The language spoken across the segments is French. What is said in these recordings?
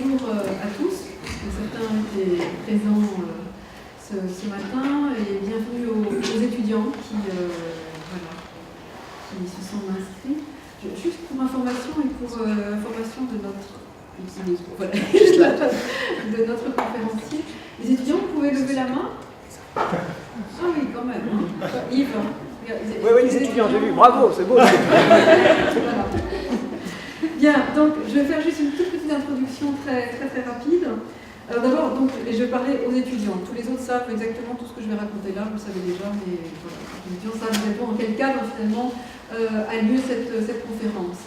bonjour à tous. Certains étaient présents ce matin et bienvenue aux étudiants qui se sont inscrits. Juste pour information et pour information de notre conférencier, les étudiants, vous pouvez lever la main. Ah oui, quand même. Hein. Yves. Oui, les étudiants, j'ai vu. Bravo, c'est beau. Voilà. Bien, donc je vais faire juste une toute petite introduction très rapide. Alors d'abord, je vais parler aux étudiants. Tous les autres savent exactement tout ce que je vais raconter là, vous le savez déjà, mais voilà, les étudiants savent exactement dans quel cadre finalement a lieu cette conférence.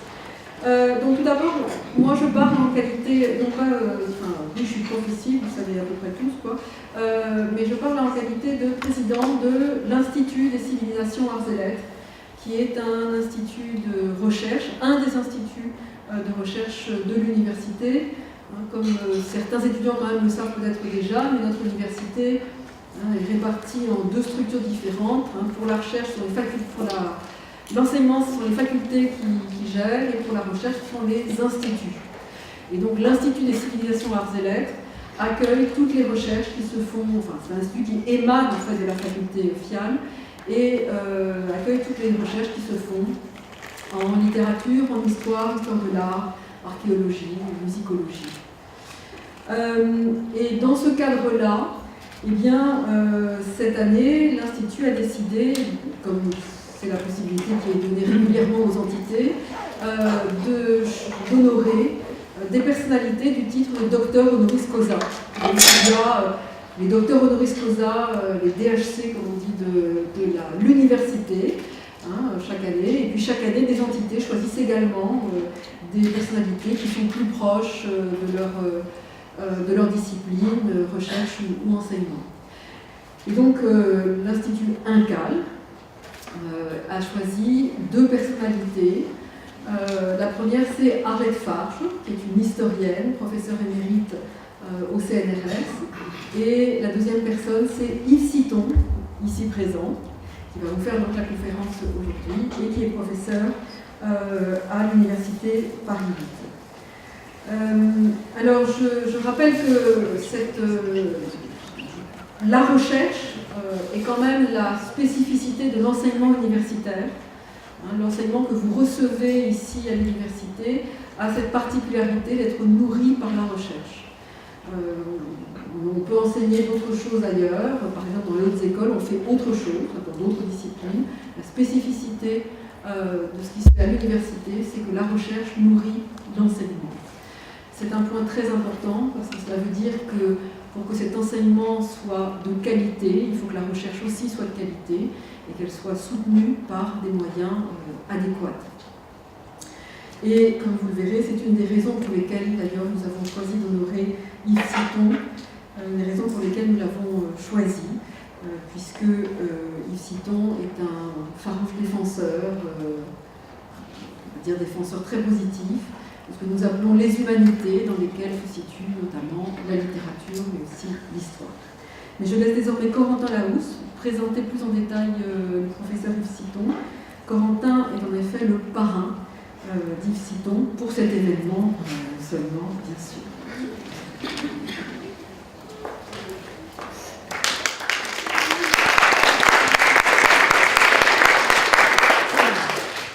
Donc tout d'abord, moi je parle en qualité, non pas, oui je suis prof ici, vous savez à peu près tous quoi, mais je parle en qualité de président de l'Institut des civilisations arts et lettres, qui est un institut de recherche, un des instituts de recherche de l'université. Comme certains étudiants quand même le savent peut-être déjà, mais notre université est répartie en deux structures différentes. Pour la recherche, sur les facultés, pour l'enseignement, ce sont les facultés qui gèrent, et pour la recherche, ce sont les instituts. Et donc l'Institut des civilisations arts et lettres accueille toutes les recherches qui se font, enfin c'est un institut qui émane en fait de la faculté FIAL, et accueille toutes les recherches qui se font en littérature, en histoire de l'art, archéologie, musicologie. Et dans ce cadre-là, eh bien, cette année, l'Institut a décidé, comme c'est la possibilité qui est donnée régulièrement aux entités, d'honorer des personnalités du titre de docteur honoris causa. Donc, il y a les docteurs honoris causa, les DHC, comme on dit, de l'université, chaque année. Et puis chaque année, des entités choisissent également des personnalités qui sont plus proches de leur discipline, recherche ou enseignement. Et donc l'Institut INCAL a choisi deux personnalités. La première, c'est Arlette Farge, qui est une historienne, professeure émérite au CNRS. Et la deuxième personne, c'est Yves Citon, ici présent, qui va vous faire donc la conférence aujourd'hui, et qui est professeur à l'université Paris 8. Alors, je rappelle que la recherche est quand même la spécificité de l'enseignement universitaire. L'enseignement que vous recevez ici à l'université a cette particularité d'être nourri par la recherche. On peut enseigner d'autres choses ailleurs, par exemple dans les hautes écoles on fait autre chose, dans d'autres disciplines. La spécificité de ce qui se fait à l'université, c'est que la recherche nourrit l'enseignement. C'est un point très important parce que cela veut dire que pour que cet enseignement soit de qualité, il faut que la recherche aussi soit de qualité et qu'elle soit soutenue par des moyens adéquats. Et comme vous le verrez, c'est une des raisons pour lesquelles d'ailleurs nous avons choisi d'honorer Yves Citon, une des raisons pour lesquelles nous l'avons choisi, puisque Yves Citon est un farouche défenseur, on va dire défenseur très positif, de ce que nous appelons les humanités, dans lesquelles se situe notamment la littérature, mais aussi l'histoire. Mais je laisse désormais Corentin Lahousse présenter plus en détail le professeur Yves Citon. Corentin est en effet le parrain d'Yves Citon pour cet événement seulement, bien sûr.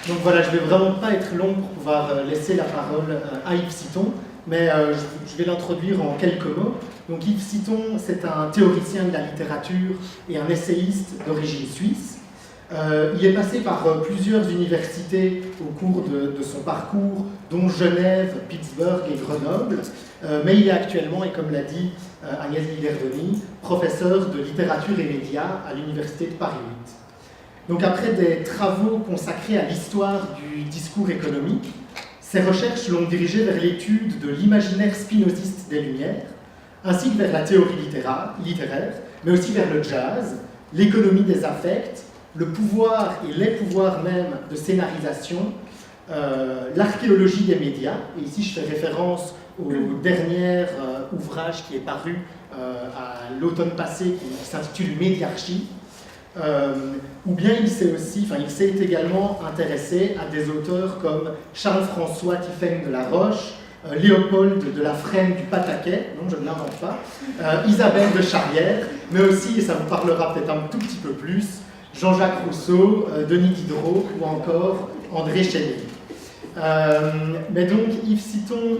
Donc voilà, je ne vais vraiment pas être long pour pouvoir laisser la parole à Yves Citon, mais je vais l'introduire en quelques mots. Donc Yves Citon, c'est un théoricien de la littérature et un essayiste d'origine suisse. Il est passé par plusieurs universités au cours de son parcours, dont Genève, Pittsburgh et Grenoble, mais il est actuellement, et comme l'a dit Agnès Guillardoni, professeur de littérature et médias à l'université de Paris 8. Donc après des travaux consacrés à l'histoire du discours économique, ses recherches l'ont dirigé vers l'étude de l'imaginaire spinoziste des Lumières, ainsi que vers la théorie littéraire, mais aussi vers le jazz, l'économie des affects, le pouvoir et les pouvoirs même de scénarisation, l'archéologie des médias, et ici je fais référence au dernier ouvrage qui est paru à l'automne passé, qui s'intitule Médiarchie, ou bien il s'est également intéressé à des auteurs comme Charles-François Tiphaine de la Roche, Léopold de la Fresne du Pataquet, non, je ne l'invente pas, Isabelle de Charrière, mais aussi, et ça vous parlera peut-être un tout petit peu plus, Jean-Jacques Rousseau, Denis Diderot ou encore André Chénier. Mais donc Yves Citon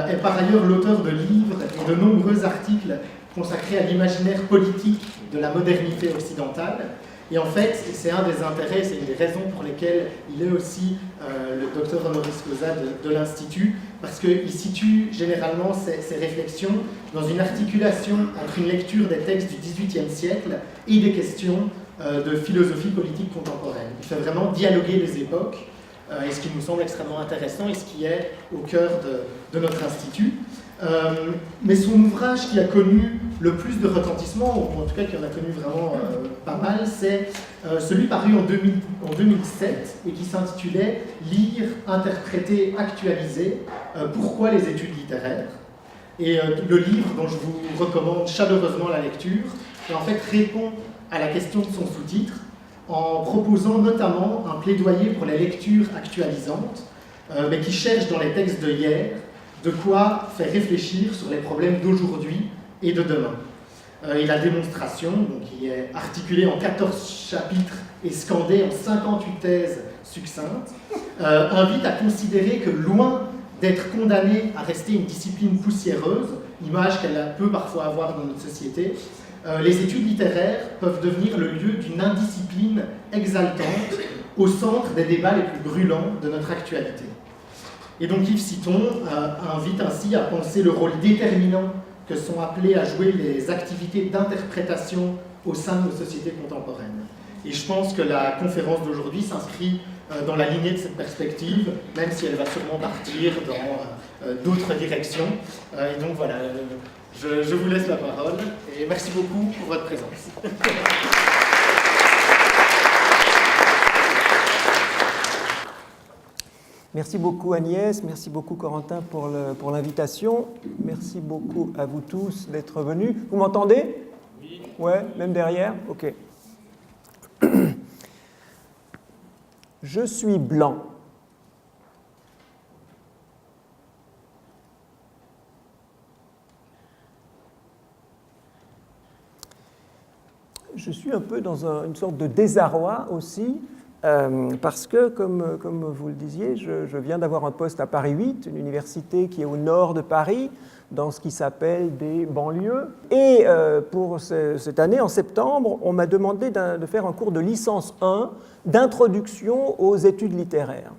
est par ailleurs l'auteur de livres et de nombreux articles consacrés à l'imaginaire politique de la modernité occidentale. Et en fait, c'est un des intérêts, c'est une des raisons pour lesquelles il est aussi le docteur honoris causa de l'Institut, parce qu'il situe généralement ses réflexions dans une articulation entre une lecture des textes du XVIIIe siècle et des questions de philosophie politique contemporaine. Il fait vraiment dialoguer les époques, et ce qui nous semble extrêmement intéressant et ce qui est au cœur de notre institut. Mais son ouvrage qui a connu le plus de retentissement, ou en tout cas qui en a connu vraiment pas mal, c'est celui paru en 2007 et qui s'intitulait « Lire, interpréter, actualiser, pourquoi les études littéraires ?» Et le livre, dont je vous recommande chaleureusement la lecture, en fait répond à la question de son sous-titre, en proposant notamment un plaidoyer pour les lectures actualisantes, mais qui cherchent dans les textes de hier de quoi faire réfléchir sur les problèmes d'aujourd'hui et de demain. Et la démonstration, donc, qui est articulée en 14 chapitres et scandée en 58 thèses succinctes, invite à considérer que loin d'être condamnée à rester une discipline poussiéreuse, image qu'elle peut parfois avoir dans notre société, les études littéraires peuvent devenir le lieu d'une indiscipline exaltante au centre des débats les plus brûlants de notre actualité. Et donc Yves Citon invite ainsi à penser le rôle déterminant que sont appelées à jouer les activités d'interprétation au sein de nos sociétés contemporaines. Et je pense que la conférence d'aujourd'hui s'inscrit dans la lignée de cette perspective, même si elle va sûrement partir dans d'autres directions. Et donc voilà, je vous laisse la parole et merci beaucoup pour votre présence. Merci beaucoup Agnès, merci beaucoup Corentin pour l'invitation. Merci beaucoup à vous tous d'être venus. Vous m'entendez? Oui. Ouais, même derrière? Ok. Je suis blanc. Je suis un peu dans une sorte de désarroi aussi, parce que, comme vous le disiez, je viens d'avoir un poste à Paris 8, une université qui est au nord de Paris, dans ce qui s'appelle des banlieues. Et pour cette année, en septembre, on m'a demandé de faire un cours de licence 1 d'introduction aux études littéraires.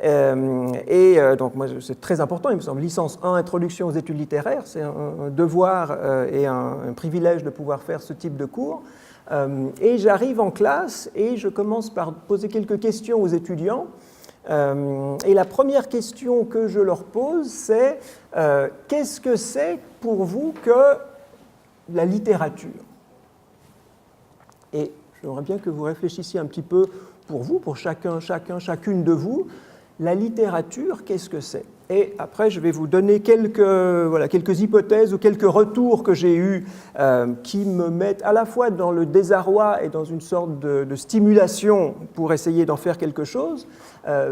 Donc, moi, c'est très important, il me semble, licence 1, introduction aux études littéraires, c'est un devoir et un privilège de pouvoir faire ce type de cours. Et j'arrive en classe et je commence par poser quelques questions aux étudiants. Et la première question que je leur pose, c'est qu'est-ce que c'est pour vous que la littérature? Et j'aimerais bien que vous réfléchissiez un petit peu pour vous, pour chacune de vous, la littérature, qu'est-ce que c'est? Et après, je vais vous donner quelques hypothèses ou quelques retours que j'ai eus qui me mettent à la fois dans le désarroi et dans une sorte de stimulation pour essayer d'en faire quelque chose.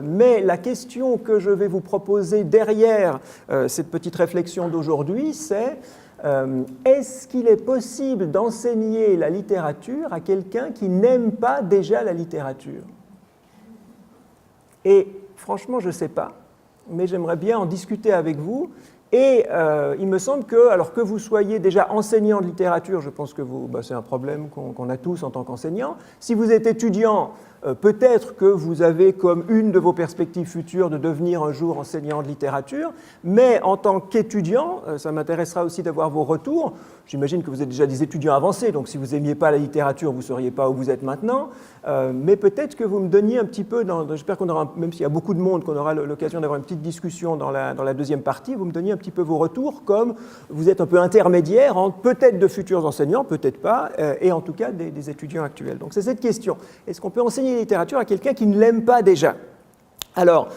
Mais la question que je vais vous proposer derrière cette petite réflexion d'aujourd'hui, c'est est-ce qu'il est possible d'enseigner la littérature à quelqu'un qui n'aime pas déjà la littérature? Et franchement, je ne sais pas, mais j'aimerais bien en discuter avec vous. Et il me semble que, alors que vous soyez déjà enseignant de littérature, je pense que c'est un problème qu'on a tous en tant qu'enseignants. Si vous êtes étudiant, peut-être que vous avez comme une de vos perspectives futures de devenir un jour enseignant de littérature, mais en tant qu'étudiant, ça m'intéressera aussi d'avoir vos retours. J'imagine que vous êtes déjà des étudiants avancés, donc si vous n'aimiez pas la littérature, vous ne seriez pas où vous êtes maintenant. Mais peut-être que vous me donniez un petit peu, j'espère qu'on aura, même s'il y a beaucoup de monde, qu'on aura l'occasion d'avoir une petite discussion dans la deuxième partie, vous me donniez un petit peu vos retours, comme vous êtes un peu intermédiaire entre peut-être de futurs enseignants, peut-être pas, et en tout cas des étudiants actuels. Donc c'est cette question. Est-ce qu'on peut enseigner la littérature à quelqu'un qui ne l'aime pas déjà? Alors,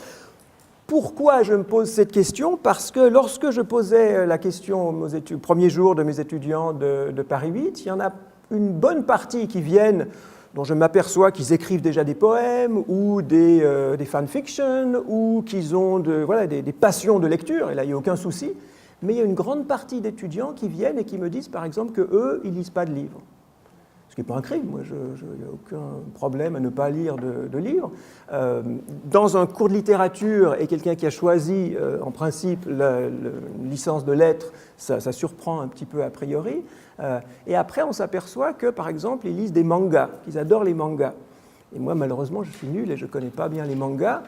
pourquoi je me pose cette question? Parce que lorsque je posais la question au premier jour de mes étudiants de Paris 8, il y en a une bonne partie qui viennent dont je m'aperçois qu'ils écrivent déjà des poèmes ou des fanfictions ou qu'ils ont des passions de lecture, et là il n'y a aucun souci, mais il y a une grande partie d'étudiants qui viennent et qui me disent par exemple qu'eux, ils ne lisent pas de livres. Ce qui n'est pas un crime, moi, il n'y a aucun problème à ne pas lire de livres. Dans un cours de littérature, et quelqu'un qui a choisi, en principe, une licence de lettres, ça surprend un petit peu a priori. Et après, on s'aperçoit que, par exemple, ils lisent des mangas, qu'ils adorent les mangas. Et moi, malheureusement, je suis nul et je ne connais pas bien les mangas.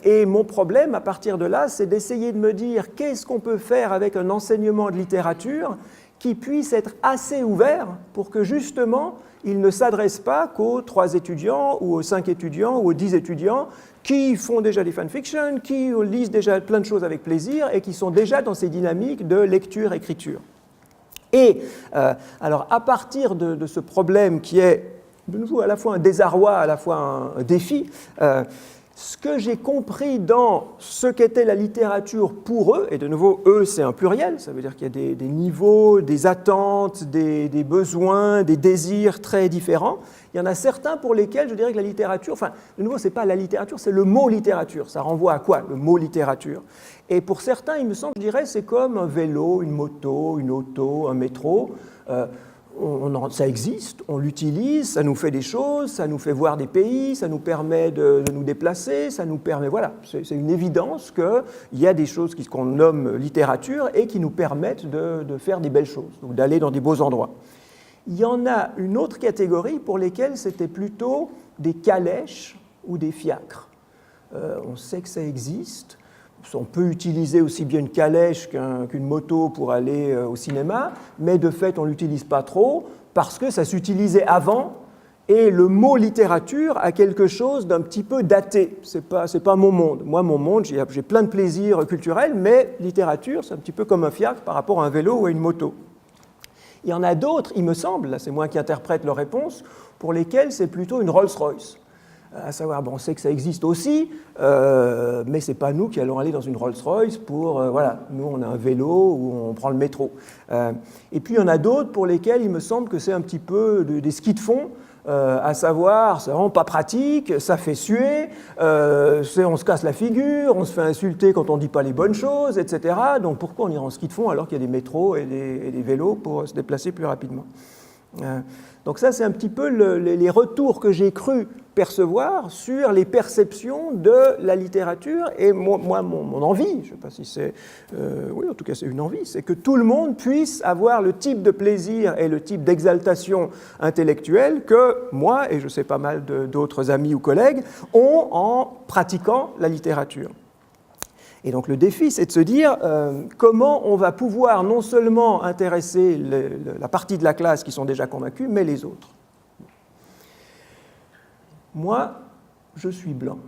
Et mon problème, à partir de là, c'est d'essayer de me dire qu'est-ce qu'on peut faire avec un enseignement de littérature qui puisse être assez ouvert pour que justement il ne s'adresse pas qu'aux 3 étudiants ou aux 5 étudiants ou aux 10 étudiants qui font déjà des fanfictions, qui lisent déjà plein de choses avec plaisir et qui sont déjà dans ces dynamiques de lecture-écriture. Et alors à partir de ce problème qui est de nouveau à la fois un désarroi, à la fois un défi, ce que j'ai compris dans ce qu'était la littérature pour eux, et de nouveau, eux, c'est un pluriel, ça veut dire qu'il y a des niveaux, des attentes, des besoins, des désirs très différents. Il y en a certains pour lesquels je dirais que la littérature, enfin, de nouveau, ce n'est pas la littérature, c'est le mot littérature. Ça renvoie à quoi, le mot littérature? Et pour certains, il me semble, je dirais, c'est comme un vélo, une moto, une auto, un métro. Ça existe, on l'utilise, ça nous fait des choses, ça nous fait voir des pays, ça nous permet de nous déplacer, ça nous permet, voilà, c'est une évidence qu'il y a des choses qu'on nomme littérature et qui nous permettent de faire des belles choses, donc d'aller dans des beaux endroits. Il y en a une autre catégorie pour lesquelles c'était plutôt des calèches ou des fiacres. On sait que ça existe. On peut utiliser aussi bien une calèche qu'une moto pour aller au cinéma, mais de fait, on ne l'utilise pas trop parce que ça s'utilisait avant et le mot littérature a quelque chose d'un petit peu daté. Ce n'est pas mon monde. Moi, mon monde, j'ai plein de plaisirs culturels, mais littérature, c'est un petit peu comme un fiacre par rapport à un vélo ou à une moto. Il y en a d'autres, il me semble, là c'est moi qui interprète leur réponse, pour lesquels c'est plutôt une Rolls-Royce. À savoir, bon, on sait que ça existe aussi, mais ce n'est pas nous qui allons aller dans une Rolls-Royce pour, voilà, nous on a un vélo ou on prend le métro. Et puis il y en a d'autres pour lesquels il me semble que c'est un petit peu des skis de fond, à savoir, c'est vraiment pas pratique, ça fait suer, on se casse la figure, on se fait insulter quand on ne dit pas les bonnes choses, etc. Donc pourquoi on ira en ski de fond alors qu'il y a des métros et des vélos pour se déplacer plus rapidement? Donc ça, c'est un petit peu les retours que j'ai cru percevoir sur les perceptions de la littérature. Et moi mon envie, je ne sais pas si c'est... oui, en tout cas, c'est une envie, c'est que tout le monde puisse avoir le type de plaisir et le type d'exaltation intellectuelle que moi, et je sais pas mal d'autres amis ou collègues, ont en pratiquant la littérature. Et donc le défi, c'est de se dire comment on va pouvoir non seulement intéresser la partie de la classe qui sont déjà convaincus, mais les autres. Moi, je suis blanc.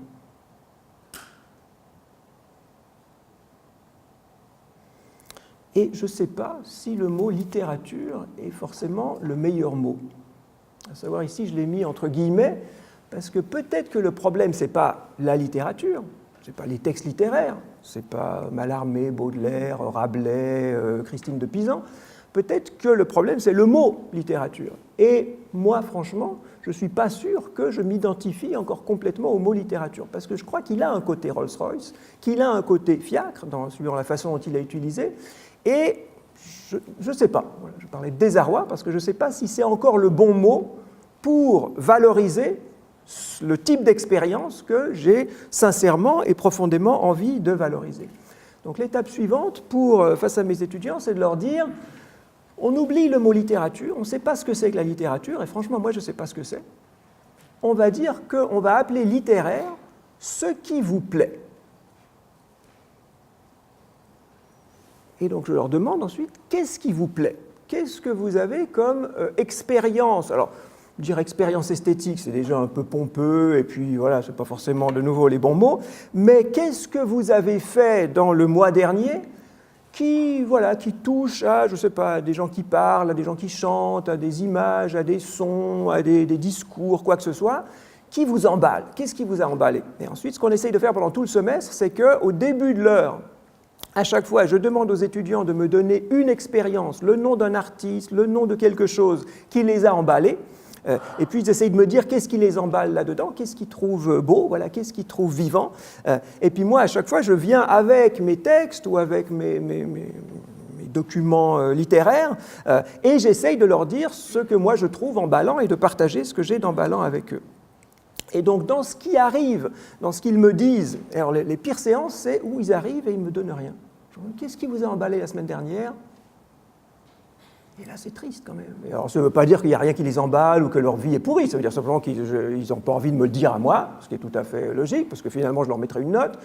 Et je ne sais pas si le mot littérature est forcément le meilleur mot. À savoir ici, je l'ai mis entre guillemets, parce que peut-être que le problème, ce n'est pas la littérature, ce n'est pas les textes littéraires, ce n'est pas Mallarmé, Baudelaire, Rabelais, Christine de Pisan. Peut-être que le problème, c'est le mot littérature. Et moi, franchement, je ne suis pas sûr que je m'identifie encore complètement au mot littérature, parce que je crois qu'il a un côté Rolls-Royce, qu'il a un côté fiacre, suivant la façon dont il l'a utilisé, et je ne sais pas. Voilà, je parlais de désarroi, parce que je ne sais pas si c'est encore le bon mot pour valoriser le type d'expérience que j'ai sincèrement et profondément envie de valoriser. Donc l'étape suivante, face à mes étudiants, c'est de leur dire, on oublie le mot littérature, on ne sait pas ce que c'est que la littérature, et franchement, moi, je ne sais pas ce que c'est. On va dire qu'on va appeler littéraire ce qui vous plaît. Et donc je leur demande ensuite, qu'est-ce qui vous plaît? Qu'est-ce que vous avez comme expérience? Alors, dire expérience esthétique, c'est déjà un peu pompeux, et puis voilà, ce n'est pas forcément de nouveau les bons mots, mais qu'est-ce que vous avez fait dans le mois dernier qui touche à, je ne sais pas, à des gens qui parlent, à des gens qui chantent, à des images, à des sons, à des discours, quoi que ce soit, qui vous emballe? Qu'est-ce qui vous a emballé? Et ensuite, ce qu'on essaye de faire pendant tout le semestre, c'est qu'au début de l'heure, à chaque fois, je demande aux étudiants de me donner une expérience, le nom d'un artiste, le nom de quelque chose qui les a emballés, Et puis ils essayent de me dire qu'est-ce qui les emballe là-dedans, qu'est-ce qu'ils trouvent beau, voilà, qu'est-ce qu'ils trouvent vivant. Et puis moi, à chaque fois, je viens avec mes textes ou avec mes documents littéraires, et j'essaye de leur dire ce que moi je trouve emballant et de partager ce que j'ai d'emballant avec eux. Et donc dans ce qui arrive, dans ce qu'ils me disent, alors les pires séances, c'est où ils arrivent et ils ne me donnent rien. Je me dis, qu'est-ce qui vous a emballé la semaine dernière ? Et là, c'est triste quand même. Et alors, ça ne veut pas dire qu'il n'y a rien qui les emballe ou que leur vie est pourrie. Ça veut dire simplement qu'ils n'ont pas envie de me le dire à moi, ce qui est tout à fait logique, parce que finalement, je leur mettrai une note,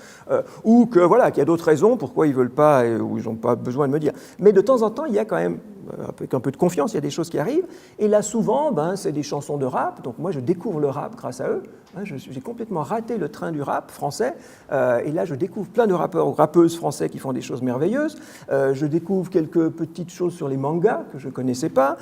ou que voilà, qu'il y a d'autres raisons pourquoi ils ne veulent pas ou ils n'ont pas besoin de me dire. Mais de temps en temps, il y a quand même, avec un peu de confiance, il y a des choses qui arrivent. Et là, souvent, c'est des chansons de rap. Donc moi, je découvre le rap grâce à eux. J'ai complètement raté le train du rap français. Et là, je découvre plein de rappeurs ou rappeuses français qui font des choses merveilleuses. Je découvre quelques petites choses sur les mangas que je ne connaissais pas.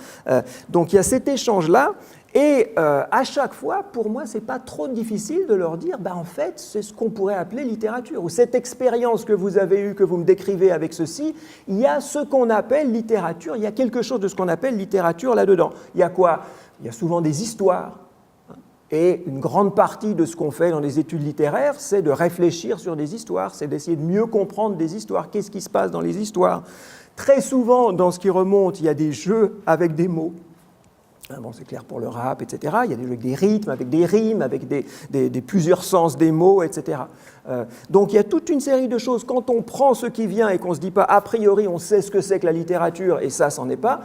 Donc il y a cet échange-là. Et à chaque fois, pour moi, ce n'est pas trop difficile de leur dire, en fait, c'est ce qu'on pourrait appeler littérature. Ou cette expérience que vous avez eue, que vous me décrivez avec ceci, il y a ce qu'on appelle littérature, il y a quelque chose de ce qu'on appelle littérature là-dedans. Il y a quoi ? Il y a souvent des histoires. Et une grande partie de ce qu'on fait dans les études littéraires, c'est de réfléchir sur des histoires, c'est d'essayer de mieux comprendre des histoires, qu'est-ce qui se passe dans les histoires. Très souvent, dans ce qui remonte, il y a des jeux avec des mots. Bon, c'est clair pour le rap, etc. Il y a des jeux avec des rythmes, avec des rimes, avec des plusieurs sens des mots, etc. Donc il y a toute une série de choses. Quand on prend ce qui vient et qu'on ne se dit pas, a priori, on sait ce que c'est que la littérature, et ça, c'en est pas,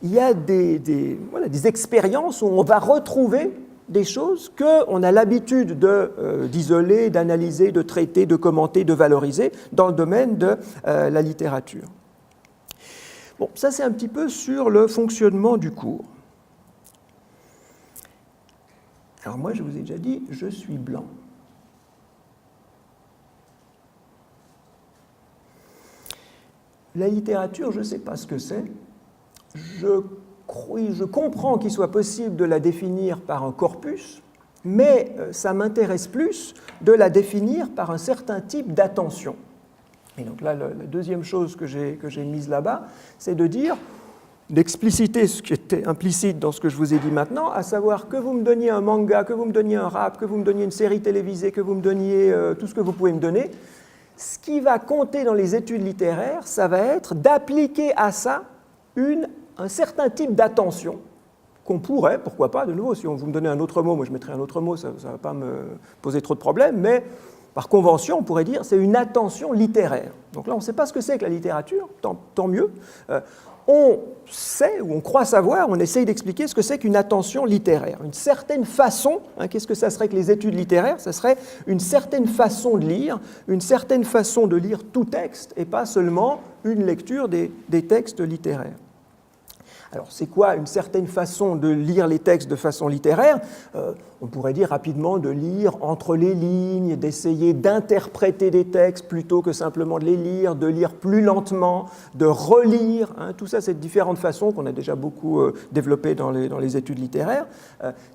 il y a des expériences où on va retrouver des choses qu'on a l'habitude d'isoler, d'analyser, de traiter, de commenter, de valoriser dans le domaine de la littérature. Bon, ça c'est un petit peu sur le fonctionnement du cours. Alors moi, je vous ai déjà dit, je suis blanc. La littérature, je ne sais pas ce que c'est. Je comprends qu'il soit possible de la définir par un corpus, mais ça m'intéresse plus de la définir par un certain type d'attention. Et donc là, la deuxième chose que j'ai mise là-bas, c'est de dire, d'expliciter ce qui était implicite dans ce que je vous ai dit maintenant, à savoir que vous me donniez un manga, que vous me donniez un rap, que vous me donniez une série télévisée, que vous me donniez tout ce que vous pouvez me donner, ce qui va compter dans les études littéraires, ça va être d'appliquer à ça un certain type d'attention qu'on pourrait, pourquoi pas, de nouveau, si on vous me donnait un autre mot, moi je mettrais un autre mot, ça ne va pas me poser trop de problèmes, mais par convention, on pourrait dire c'est une attention littéraire. Donc là, on ne sait pas ce que c'est que la littérature, tant mieux. On sait, ou on croit savoir, on essaye d'expliquer ce que c'est qu'une attention littéraire. Une certaine façon, qu'est-ce que ça serait que les études littéraires ? Ça serait une certaine façon de lire tout texte, et pas seulement une lecture des textes littéraires. Alors, c'est quoi une certaine façon de lire les textes de façon littéraire ? On pourrait dire rapidement de lire entre les lignes, d'essayer d'interpréter des textes plutôt que simplement de les lire, de lire plus lentement, de relire. Tout ça, c'est différentes façons qu'on a déjà beaucoup développées dans les études littéraires.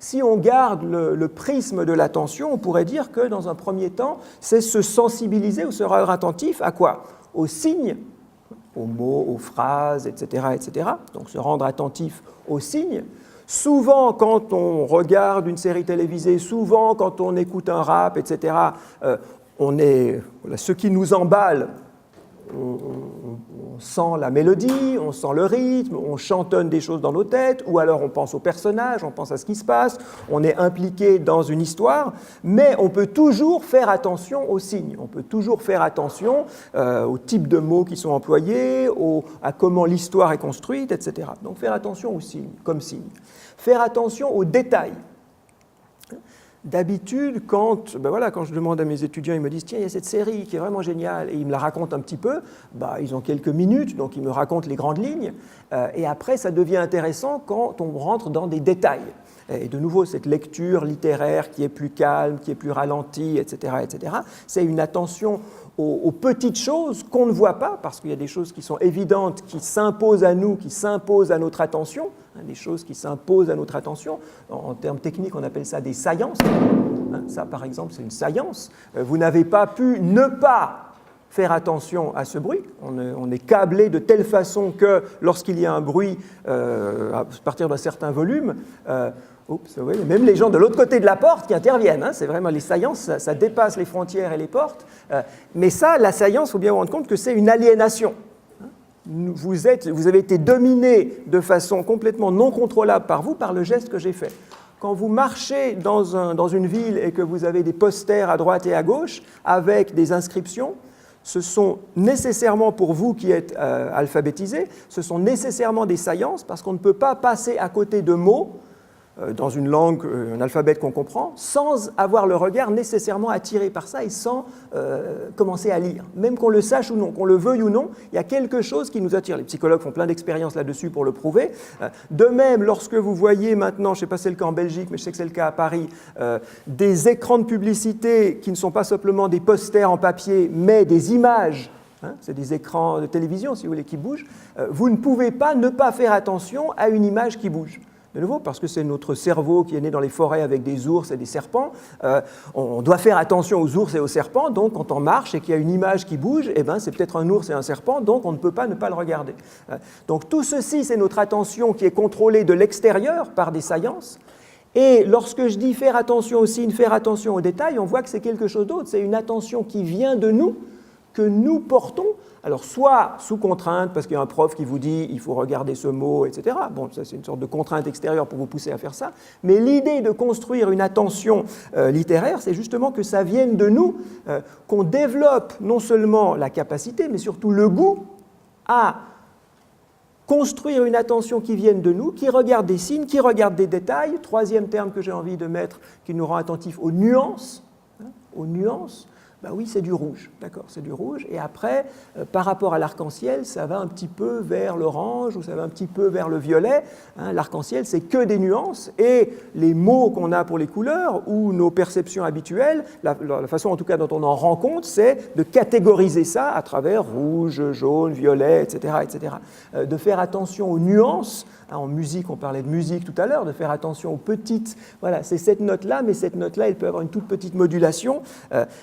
Si on garde le prisme de l'attention, on pourrait dire que dans un premier temps, c'est se sensibiliser ou se rendre attentif à quoi ? Aux signes, aux mots, aux phrases, etc., etc. Donc se rendre attentif aux signes. Souvent, quand on regarde une série télévisée, souvent quand on écoute un rap, etc., ce qui nous emballe, on sent la mélodie, on sent le rythme, on chantonne des choses dans nos têtes, ou alors on pense aux personnages, on pense à ce qui se passe, on est impliqué dans une histoire, mais on peut toujours faire attention aux signes, on peut toujours faire attention au type de mots qui sont employés, à comment l'histoire est construite, etc. Donc faire attention aux signes, comme signes. Faire attention aux détails. D'habitude, quand je demande à mes étudiants, ils me disent « Tiens, il y a cette série qui est vraiment géniale » et ils me la racontent un petit peu, ils ont quelques minutes, donc ils me racontent les grandes lignes, et après, ça devient intéressant quand on rentre dans des détails. Et de nouveau, cette lecture littéraire qui est plus calme, qui est plus ralentie, etc., c'est une attention aux petites choses qu'on ne voit pas, parce qu'il y a des choses qui sont évidentes, qui s'imposent à nous, qui s'imposent à notre attention, des choses qui s'imposent à notre attention. En termes techniques, on appelle ça des saillances. Ça, par exemple, c'est une saillance. Vous n'avez pas pu ne pas faire attention à ce bruit. On est câblé de telle façon que lorsqu'il y a un bruit à partir d'un certain volume, oui, même les gens de l'autre côté de la porte qui interviennent, hein, c'est vraiment les saillances, ça dépasse les frontières et les portes. Mais ça, la saillance, il faut bien vous rendre compte que c'est une aliénation. Vous avez été dominé de façon complètement non contrôlable par vous, par le geste que j'ai fait. Quand vous marchez dans une ville et que vous avez des posters à droite et à gauche avec des inscriptions, ce sont nécessairement, pour vous qui êtes alphabétisés, ce sont nécessairement des saillances parce qu'on ne peut pas passer à côté de mots dans une langue, un alphabet qu'on comprend, sans avoir le regard nécessairement attiré par ça et sans commencer à lire. Même qu'on le sache ou non, qu'on le veuille ou non, il y a quelque chose qui nous attire. Les psychologues font plein d'expériences là-dessus pour le prouver. De même, lorsque vous voyez maintenant, je ne sais pas si c'est le cas en Belgique, mais je sais que c'est le cas à Paris, des écrans de publicité qui ne sont pas simplement des posters en papier, mais des images, c'est des écrans de télévision, si vous voulez, qui bougent, vous ne pouvez pas ne pas faire attention à une image qui bouge. De nouveau, parce que c'est notre cerveau qui est né dans les forêts avec des ours et des serpents, on doit faire attention aux ours et aux serpents, donc quand on marche et qu'il y a une image qui bouge, eh ben, c'est peut-être un ours et un serpent, donc on ne peut pas ne pas le regarder. Donc tout ceci, c'est notre attention qui est contrôlée de l'extérieur par des saillances. Et lorsque je dis faire attention aussi, faire attention aux détails, on voit que c'est quelque chose d'autre, c'est une attention qui vient de nous, que nous portons, alors soit sous contrainte, parce qu'il y a un prof qui vous dit il faut regarder ce mot, etc. Bon, ça c'est une sorte de contrainte extérieure pour vous pousser à faire ça, mais l'idée de construire une attention littéraire, c'est justement que ça vienne de nous, qu'on développe non seulement la capacité, mais surtout le goût à construire une attention qui vienne de nous, qui regarde des signes, qui regarde des détails. Troisième terme que j'ai envie de mettre, qui nous rend attentifs aux nuances, aux nuances. Ben oui, c'est du rouge, d'accord, c'est du rouge. Et après, par rapport à l'arc-en-ciel, ça va un petit peu vers l'orange ou ça va un petit peu vers le violet. L'arc-en-ciel, c'est que des nuances. Et les mots qu'on a pour les couleurs ou nos perceptions habituelles, la façon en tout cas dont on en rend compte, c'est de catégoriser ça à travers rouge, jaune, violet, etc., etc. De faire attention aux nuances. En musique, on parlait de musique tout à l'heure, de faire attention aux petites. Voilà, c'est cette note-là, mais cette note-là, elle peut avoir une toute petite modulation.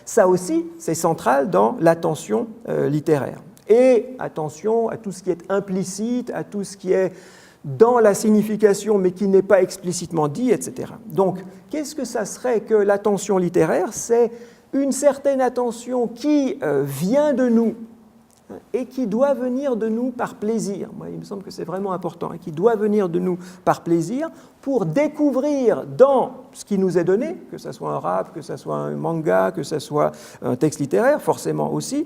Ça aussi, c'est central dans l'attention littéraire. Et attention à tout ce qui est implicite, à tout ce qui est dans la signification, mais qui n'est pas explicitement dit, etc. Donc, qu'est-ce que ça serait que l'attention littéraire? C'est une certaine attention qui vient de nous, et qui doit venir de nous par plaisir. Moi, il me semble que c'est vraiment important, et qui doit venir de nous par plaisir pour découvrir dans ce qui nous est donné, que ce soit un rap, que ce soit un manga, que ce soit un texte littéraire, forcément aussi,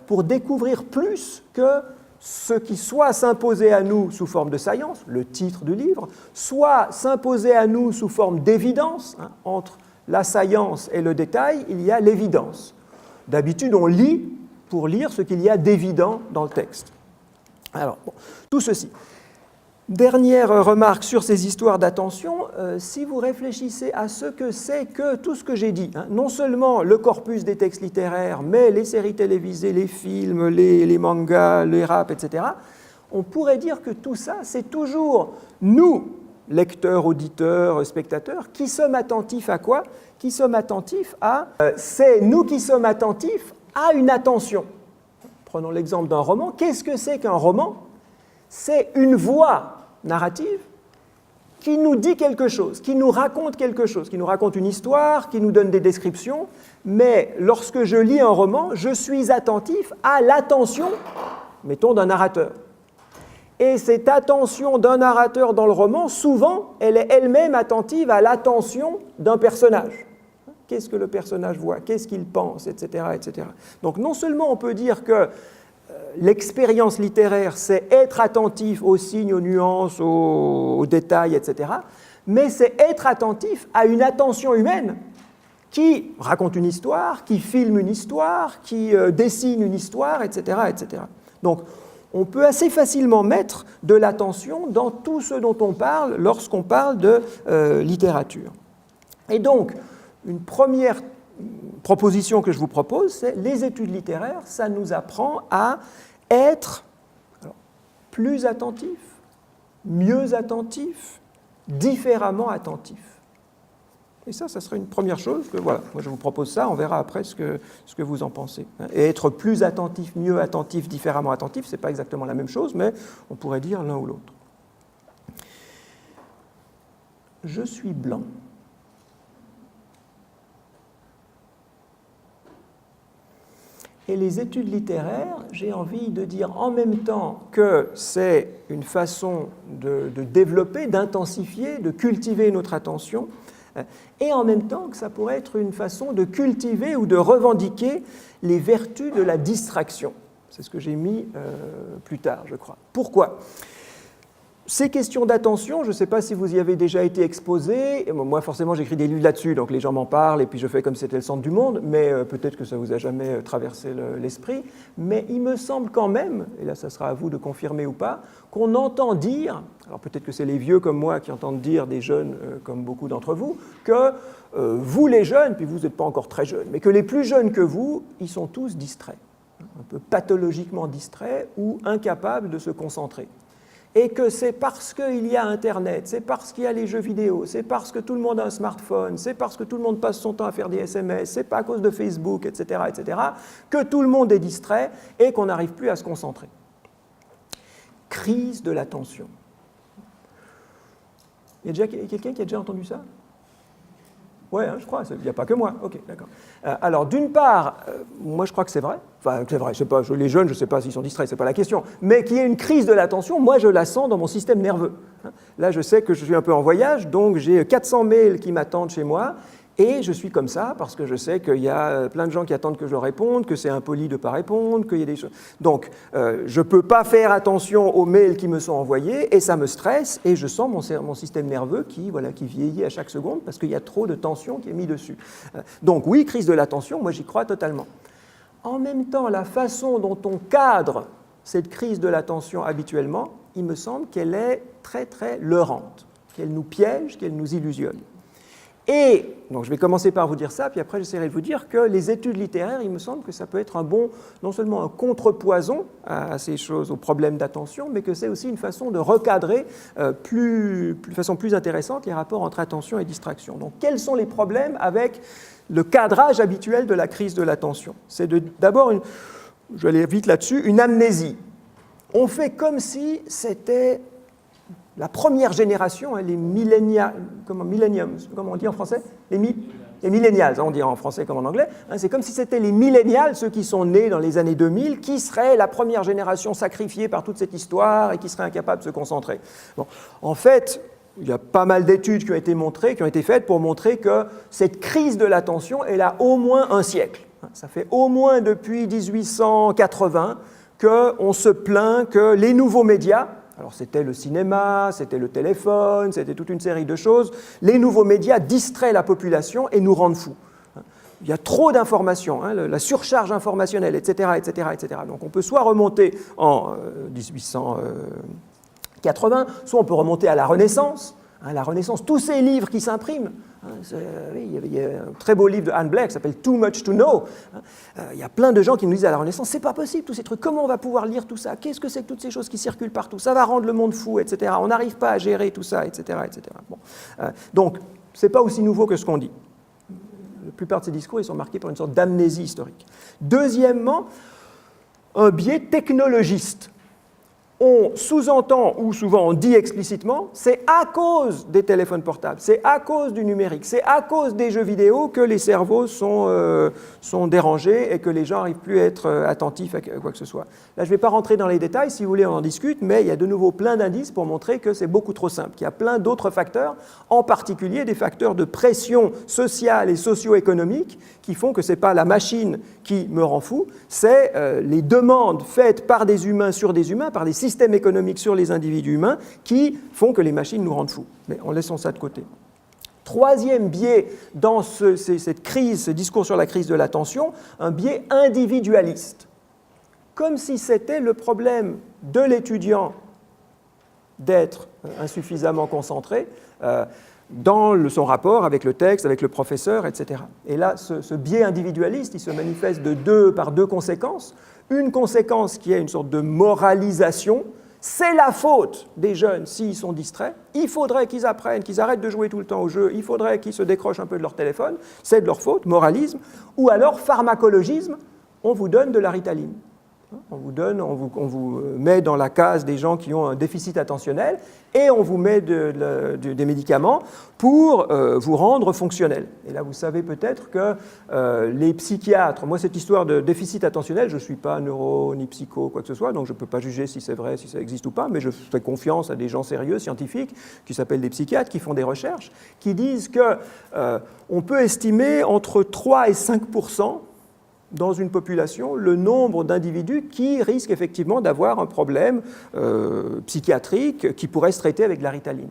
pour découvrir plus que ce qui soit s'imposait à nous sous forme de saillance, le titre du livre, soit s'imposait à nous sous forme d'évidence. Entre la saillance et le détail, il y a l'évidence. D'habitude, on lit pour lire ce qu'il y a d'évident dans le texte. Alors, bon, tout ceci. Dernière remarque sur ces histoires d'attention, si vous réfléchissez à ce que c'est que tout ce que j'ai dit, non seulement le corpus des textes littéraires, mais les séries télévisées, les films, les mangas, les raps, etc., on pourrait dire que tout ça, c'est toujours nous, lecteurs, auditeurs, spectateurs, qui sommes attentifs à quoi? Qui sommes attentifs à... c'est nous qui sommes attentifs à une attention. Prenons l'exemple d'un roman. Qu'est-ce que c'est qu'un roman? C'est une voix narrative qui nous dit quelque chose, qui nous raconte quelque chose, qui nous raconte une histoire, qui nous donne des descriptions. Mais lorsque je lis un roman, je suis attentif à l'attention, mettons, d'un narrateur. Et cette attention d'un narrateur dans le roman, souvent, elle est elle-même attentive à l'attention d'un personnage. Qu'est-ce que le personnage voit? Qu'est-ce qu'il pense? Etc., etc. Donc non seulement on peut dire que l'expérience littéraire, c'est être attentif aux signes, aux nuances, aux détails, etc., mais c'est être attentif à une attention humaine qui raconte une histoire, qui filme une histoire, qui dessine une histoire, etc., etc. Donc on peut assez facilement mettre de l'attention dans tout ce dont on parle lorsqu'on parle de littérature. Et donc, une première proposition que je vous propose, c'est les études littéraires, ça nous apprend à être plus attentifs, mieux attentifs, différemment attentifs. Et ça serait une première chose. Voilà, moi je vous propose ça, on verra après ce que vous en pensez. Et être plus attentif, mieux attentif, différemment attentif, ce n'est pas exactement la même chose, mais on pourrait dire l'un ou l'autre. Je suis blanc. Et les études littéraires, j'ai envie de dire en même temps que c'est une façon de développer, d'intensifier, de cultiver notre attention, et en même temps que ça pourrait être une façon de cultiver ou de revendiquer les vertus de la distraction. C'est ce que j'ai mis plus tard, je crois. Pourquoi ? Ces questions d'attention, je ne sais pas si vous y avez déjà été exposé. Moi, forcément, j'écris des livres là-dessus, donc les gens m'en parlent, et puis je fais comme si c'était le centre du monde, mais peut-être que ça ne vous a jamais traversé l'esprit. Mais il me semble quand même, et là, ça sera à vous de confirmer ou pas, qu'on entend dire, alors peut-être que c'est les vieux comme moi qui entendent dire des jeunes comme beaucoup d'entre vous, que vous les jeunes, puis vous n'êtes pas encore très jeunes, mais que les plus jeunes que vous, ils sont tous distraits, un peu pathologiquement distraits ou incapables de se concentrer. Et que c'est parce qu'il y a Internet, c'est parce qu'il y a les jeux vidéo, c'est parce que tout le monde a un smartphone, c'est parce que tout le monde passe son temps à faire des SMS, c'est pas à cause de Facebook, etc., que tout le monde est distrait et qu'on n'arrive plus à se concentrer. Crise de l'attention. Il y a déjà quelqu'un qui a déjà entendu ça ? Oui, je crois, il n'y a pas que moi. Ok, d'accord. Alors, d'une part, moi je crois que c'est vrai. Enfin, c'est vrai, je sais pas, les jeunes, je ne sais pas s'ils sont distraits, ce n'est pas la question. Mais qu'il y ait une crise de l'attention, moi je la sens dans mon système nerveux. Là, je sais que je suis un peu en voyage, donc j'ai 400 mails qui m'attendent chez moi. Et je suis comme ça parce que je sais qu'il y a plein de gens qui attendent que je leur réponde, que c'est impoli de ne pas répondre, qu'il y a des choses. Donc, je ne peux pas faire attention aux mails qui me sont envoyés et ça me stresse et je sens mon système nerveux qui vieillit à chaque seconde parce qu'il y a trop de tension qui est mise dessus. Donc oui, crise de l'attention, moi j'y crois totalement. En même temps, la façon dont on cadre cette crise de l'attention habituellement, il me semble qu'elle est très très leurrante, qu'elle nous piège, qu'elle nous illusionne. Et, donc je vais commencer par vous dire ça, puis après j'essaierai de vous dire que les études littéraires, il me semble que ça peut être non seulement un contrepoison à ces choses, aux problèmes d'attention, mais que c'est aussi une façon de recadrer de façon plus intéressante les rapports entre attention et distraction. Donc quels sont les problèmes avec le cadrage habituel de la crise de l'attention ? C'est d'abord, je vais aller vite là-dessus, une amnésie. On fait comme si c'était la première génération, les millennials, comment on dit en français ? Les millennials, on dit en français comme en anglais. C'est comme si c'était les millennials, ceux qui sont nés dans les années 2000, qui seraient la première génération sacrifiée par toute cette histoire et qui seraient incapables de se concentrer. Bon. En fait, il y a pas mal d'études qui ont été faites pour montrer que cette crise de l'attention est là au moins un siècle. Ça fait au moins depuis 1880 qu'on se plaint que les nouveaux médias, alors c'était le cinéma, c'était le téléphone, c'était toute une série de choses. Les nouveaux médias distraient la population et nous rendent fous. Il y a trop d'informations, la surcharge informationnelle, etc., etc., etc. Donc on peut soit remonter en 1880, soit on peut remonter à la Renaissance. La Renaissance, tous ces livres qui s'impriment. Il y a un très beau livre de Anne Blair qui s'appelle Too Much to Know. Il y a plein de gens qui nous disent à la Renaissance, c'est pas possible tous ces trucs, comment on va pouvoir lire tout ça ? Qu'est-ce que c'est que toutes ces choses qui circulent partout ? Ça va rendre le monde fou, etc. On n'arrive pas à gérer tout ça, etc. etc. Bon. Donc, c'est pas aussi nouveau que ce qu'on dit. La plupart de ces discours, ils sont marqués par une sorte d'amnésie historique. Deuxièmement, un biais technologiste. On sous-entend, ou souvent on dit explicitement, c'est à cause des téléphones portables, c'est à cause du numérique, c'est à cause des jeux vidéo que les cerveaux sont dérangés et que les gens n'arrivent plus à être attentifs à quoi que ce soit. Là, je ne vais pas rentrer dans les détails, si vous voulez on en discute, mais il y a de nouveau plein d'indices pour montrer que c'est beaucoup trop simple, qu'il y a plein d'autres facteurs, en particulier des facteurs de pression sociale et socio-économique qui font que ce n'est pas la machine qui me rend fou, c'est les demandes faites par des humains sur des humains, par des systèmes économiques sur les individus humains qui font que les machines nous rendent fous. Mais en laissant ça de côté. Troisième biais dans cette crise, ce discours sur la crise de l'attention, un biais individualiste. Comme si c'était le problème de l'étudiant d'être insuffisamment concentré dans son rapport avec le texte, avec le professeur, etc. Et là, ce biais individualiste, il se manifeste par deux conséquences. Une conséquence qui est une sorte de moralisation C'est la faute des jeunes s'ils sont distraits. Il faudrait qu'ils apprennent, qu'ils arrêtent de jouer tout le temps au jeu. Il faudrait qu'ils se décrochent un peu de leur téléphone. C'est de leur faute, moralisme. Ou alors pharmacologisme, on vous donne de la Ritaline. On vous met dans la case des gens qui ont un déficit attentionnel et on vous met des médicaments pour vous rendre fonctionnel. Et là, vous savez peut-être que les psychiatres, moi cette histoire de déficit attentionnel, je ne suis pas neuro ni psycho, quoi que ce soit, donc je ne peux pas juger si c'est vrai, si ça existe ou pas, mais je fais confiance à des gens sérieux, scientifiques, qui s'appellent des psychiatres, qui font des recherches, qui disent qu'on peut estimer entre 3 et 5% dans une population le nombre d'individus qui risquent effectivement d'avoir un problème psychiatrique qui pourrait se traiter avec de la Ritaline.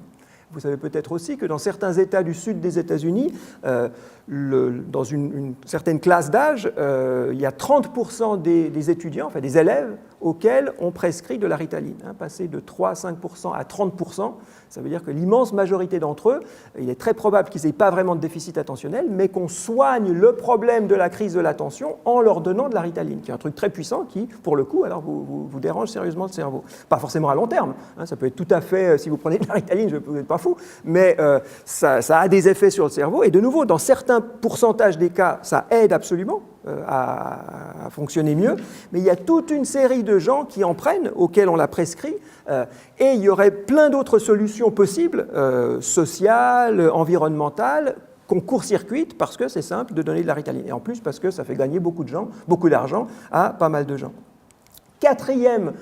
Vous savez peut-être aussi que dans certains États du sud des États-Unis, dans une certaine classe d'âge, il y a 30% des étudiants, enfin des élèves, auxquels on prescrit de la Ritaline. Passer de 3 à 5% à 30%, ça veut dire que l'immense majorité d'entre eux, il est très probable qu'ils n'aient pas vraiment de déficit attentionnel, mais qu'on soigne le problème de la crise de l'attention en leur donnant de la Ritaline, qui est un truc très puissant qui, pour le coup, alors vous dérange sérieusement le cerveau. Pas forcément à long terme, ça peut être tout à fait, si vous prenez de la Ritaline, vous n'êtes pas fou, mais ça a des effets sur le cerveau, et de nouveau, dans certains pourcentages des cas, ça aide absolument à fonctionner mieux, mais il y a toute une série de gens qui en prennent, auxquels on la prescrit, et il y aurait plein d'autres solutions possibles, sociales, environnementales, qu'on court-circuite parce que c'est simple de donner de la Ritaline, et en plus parce que ça fait gagner beaucoup d'argent à pas mal de gens. Quatrième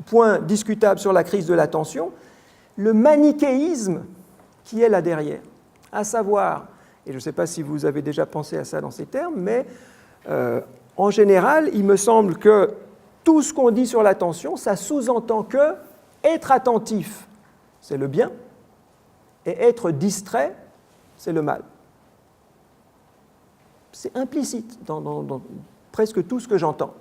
point discutable sur la crise de l'attention, le manichéisme qui est là derrière, à savoir, et je ne sais pas si vous avez déjà pensé à ça dans ces termes, mais en général, il me semble que tout ce qu'on dit sur l'attention, ça sous-entend que être attentif, c'est le bien, et être distrait, c'est le mal. C'est implicite dans presque tout ce que j'entends.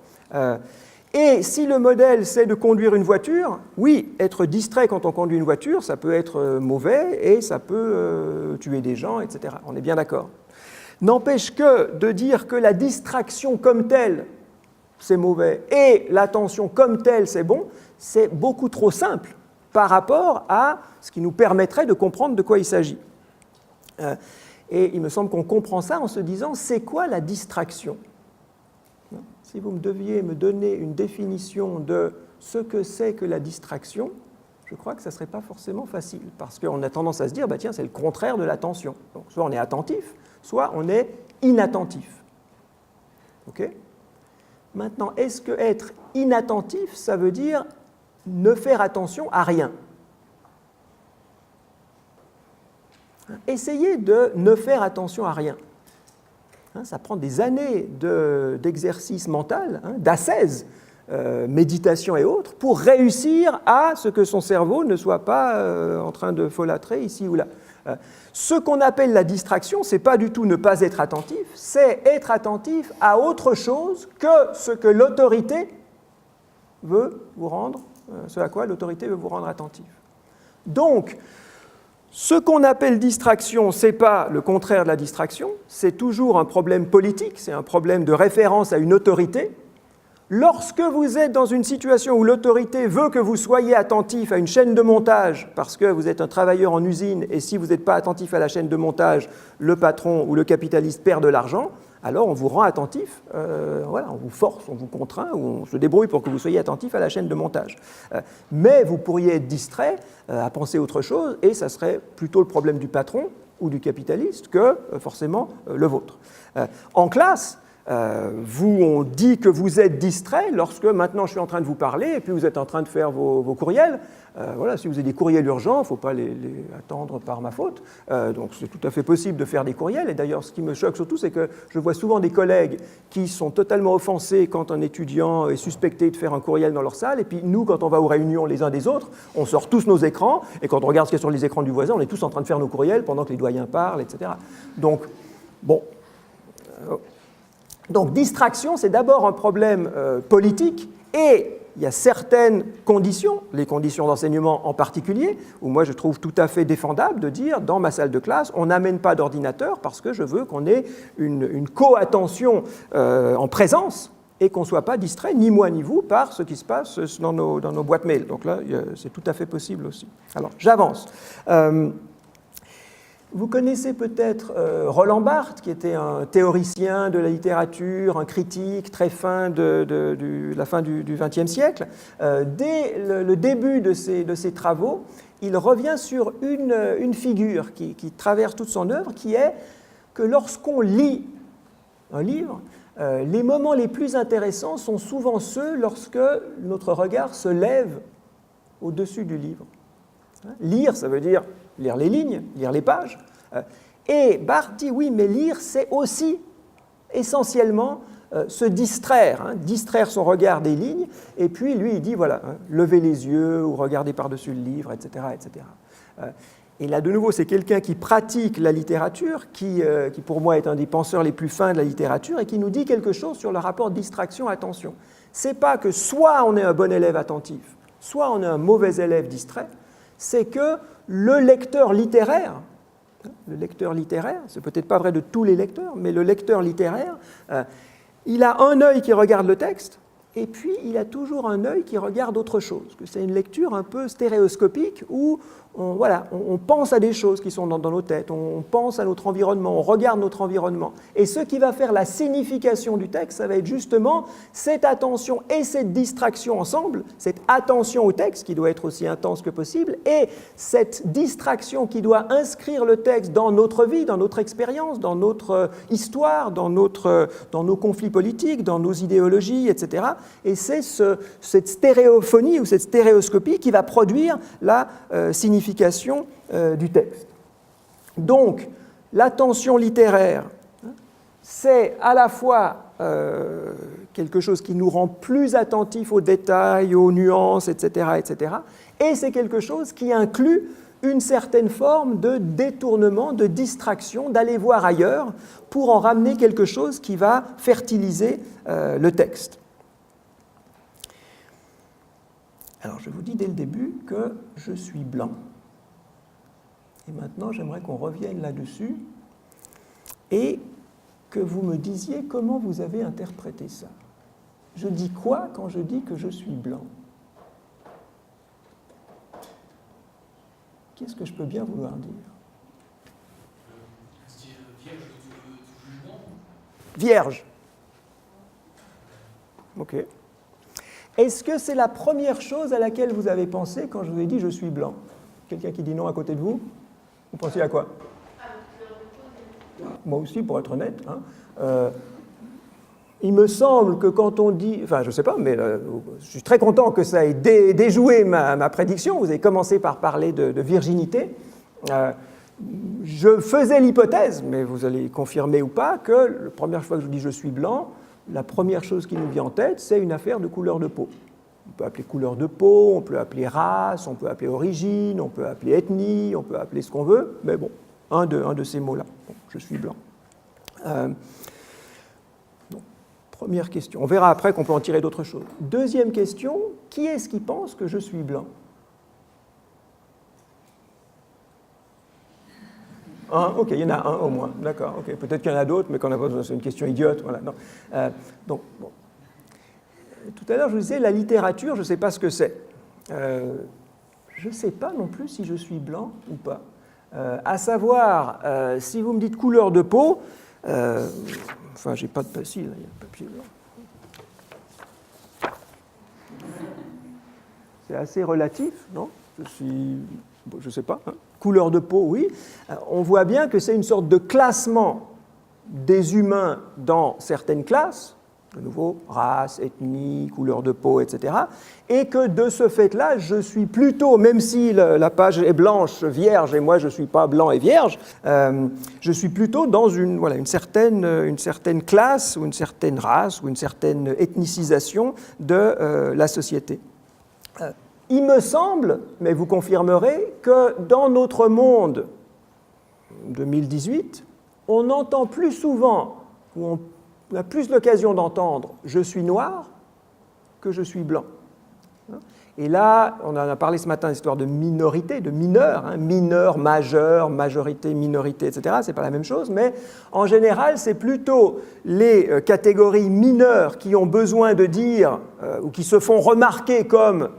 Et si le modèle, c'est de conduire une voiture, oui, être distrait quand on conduit une voiture, ça peut être mauvais et ça peut tuer des gens, etc. On est bien d'accord. N'empêche que de dire que la distraction comme telle, c'est mauvais, et l'attention comme telle, c'est bon, c'est beaucoup trop simple par rapport à ce qui nous permettrait de comprendre de quoi il s'agit. Et il me semble qu'on comprend ça en se disant, c'est quoi la distraction ? Si vous deviez me donner une définition de ce que c'est que la distraction, je crois que ça ne serait pas forcément facile, parce qu'on a tendance à se dire, bah tiens, c'est le contraire de l'attention. Donc, soit on est attentif, soit on est inattentif. OK ? Maintenant, est-ce que être inattentif, ça veut dire ne faire attention à rien ? Essayez de ne faire attention à rien. Ça prend des années d'exercice mental, d'ascèse, méditation et autres, pour réussir à ce que son cerveau ne soit pas en train de folâtrer ici ou là. Ce qu'on appelle la distraction, ce n'est pas du tout ne pas être attentif, c'est être attentif à autre chose que ce que l'autorité veut vous rendre, ce à quoi l'autorité veut vous rendre attentif. Donc, ce qu'on appelle distraction, ce n'est pas le contraire de la distraction, c'est toujours un problème politique, c'est un problème de référence à une autorité. Lorsque vous êtes dans une situation où l'autorité veut que vous soyez attentif à une chaîne de montage parce que vous êtes un travailleur en usine et si vous n'êtes pas attentif à la chaîne de montage, le patron ou le capitaliste perd de l'argent, alors on vous rend attentif, on vous force, on vous contraint ou on se débrouille pour que vous soyez attentif à la chaîne de montage. Mais vous pourriez être distrait à penser autre chose et ça serait plutôt le problème du patron ou du capitaliste que forcément le vôtre. En classe, on dit que vous êtes distrait lorsque maintenant je suis en train de vous parler et puis vous êtes en train de faire vos courriels. Si vous avez des courriels urgents, il ne faut pas les attendre par ma faute. Donc c'est tout à fait possible de faire des courriels. Et d'ailleurs, ce qui me choque surtout, c'est que je vois souvent des collègues qui sont totalement offensés quand un étudiant est suspecté de faire un courriel dans leur salle. Et puis nous, quand on va aux réunions les uns des autres, on sort tous nos écrans. Et quand on regarde ce qu'il y a sur les écrans du voisin, on est tous en train de faire nos courriels pendant que les doyens parlent, etc. Donc, bon... Donc, distraction, c'est d'abord un problème politique et il y a certaines conditions, les conditions d'enseignement en particulier, où moi je trouve tout à fait défendable de dire dans ma salle de classe, on n'amène pas d'ordinateur parce que je veux qu'on ait une co-attention en présence et qu'on ne soit pas distrait, ni moi ni vous, par ce qui se passe dans nos boîtes mail. Donc là, c'est tout à fait possible aussi. Alors, j'avance. Vous connaissez peut-être Roland Barthes, qui était un théoricien de la littérature, un critique très fin de la fin du XXe siècle. Dès le début de ses travaux, il revient sur une figure qui traverse toute son œuvre, qui est que lorsqu'on lit un livre, les moments les plus intéressants sont souvent ceux lorsque notre regard se lève au-dessus du livre. Lire, ça veut dire lire les lignes, lire les pages. Et Barthes dit oui, mais lire, c'est aussi essentiellement se distraire, distraire son regard des lignes. Et puis lui, il dit voilà, lever les yeux ou regarder par-dessus le livre, etc., etc. Et là, de nouveau, c'est quelqu'un qui pratique la littérature, qui pour moi est un des penseurs les plus fins de la littérature et qui nous dit quelque chose sur le rapport distraction-attention. C'est pas que soit on est un bon élève attentif, soit on est un mauvais élève distrait, c'est que le lecteur littéraire, c'est peut-être pas vrai de tous les lecteurs, mais le lecteur littéraire, il a un œil qui regarde le texte, et puis il a toujours un œil qui regarde autre chose. C'est une lecture un peu stéréoscopique où on pense à des choses qui sont dans nos têtes, on pense à notre environnement, on regarde notre environnement. Et ce qui va faire la signification du texte, ça va être justement cette attention et cette distraction ensemble, cette attention au texte qui doit être aussi intense que possible, et cette distraction qui doit inscrire le texte dans notre vie, dans notre expérience, dans notre histoire, dans nos conflits politiques, dans nos idéologies, etc. Et c'est cette stéréophonie ou cette stéréoscopie qui va produire la signification du texte. Donc, l'attention littéraire, c'est à la fois quelque chose qui nous rend plus attentifs aux détails, aux nuances, etc., etc., et c'est quelque chose qui inclut une certaine forme de détournement, de distraction, d'aller voir ailleurs pour en ramener quelque chose qui va fertiliser le texte. Alors, je vous dis dès le début que je suis blanc. Et maintenant, j'aimerais qu'on revienne là-dessus et que vous me disiez comment vous avez interprété ça. Je dis quoi quand je dis que je suis blanc? Qu'est-ce que je peux bien vouloir dire? Vierge. Ok. Est-ce que c'est la première chose à laquelle vous avez pensé quand je vous ai dit « je suis blanc » ? Quelqu'un qui dit non à côté de vous? Vous pensez à quoi? Moi aussi, pour être honnête. Il me semble que quand on dit... Enfin, je ne sais pas, mais je suis très content que ça ait déjoué ma prédiction. Vous avez commencé par parler de virginité. Je faisais l'hypothèse, mais vous allez confirmer ou pas, que la première fois que je dis « je suis blanc », la première chose qui nous vient en tête, c'est une affaire de couleur de peau. On peut appeler couleur de peau, on peut appeler race, on peut appeler origine, on peut appeler ethnie, on peut appeler ce qu'on veut, mais bon, un de ces mots-là. Bon, je suis blanc. Première question. On verra après qu'on peut en tirer d'autres choses. Deuxième question, qui est-ce qui pense que je suis blanc? Ok, il y en a un au moins, d'accord. Okay. Peut-être qu'il y en a d'autres, mais qu'on n'a pas besoin, c'est une question idiote. Voilà, non. Donc, bon. Tout à l'heure, je vous disais, la littérature, je ne sais pas ce que c'est. Je ne sais pas non plus si je suis blanc ou pas. À savoir, si vous me dites couleur de peau, enfin, j'ai pas de papier, là, il y a un papier blanc. C'est assez relatif, non? Je ne sais pas. Couleur de peau, oui. On voit bien que c'est une sorte de classement des humains dans certaines classes, de nouveau, race, ethnie, couleur de peau, etc. Et que de ce fait-là, je suis plutôt, même si la page est blanche, vierge, et moi je ne suis pas blanc et vierge, je suis plutôt dans une certaine classe, ou une certaine race, ou une certaine ethnicisation de la société. Il me semble, mais vous confirmerez, que dans notre monde 2018, on entend plus souvent, ou on a plus l'occasion d'entendre « je suis noir » que « je suis blanc ». Et là, on en a parlé ce matin, l'histoire de minorité, de mineur, hein, mineur, majeur, majorité, minorité, etc. Ce n'est pas la même chose, mais en général, c'est plutôt les catégories mineures qui ont besoin de dire, ou qui se font remarquer comme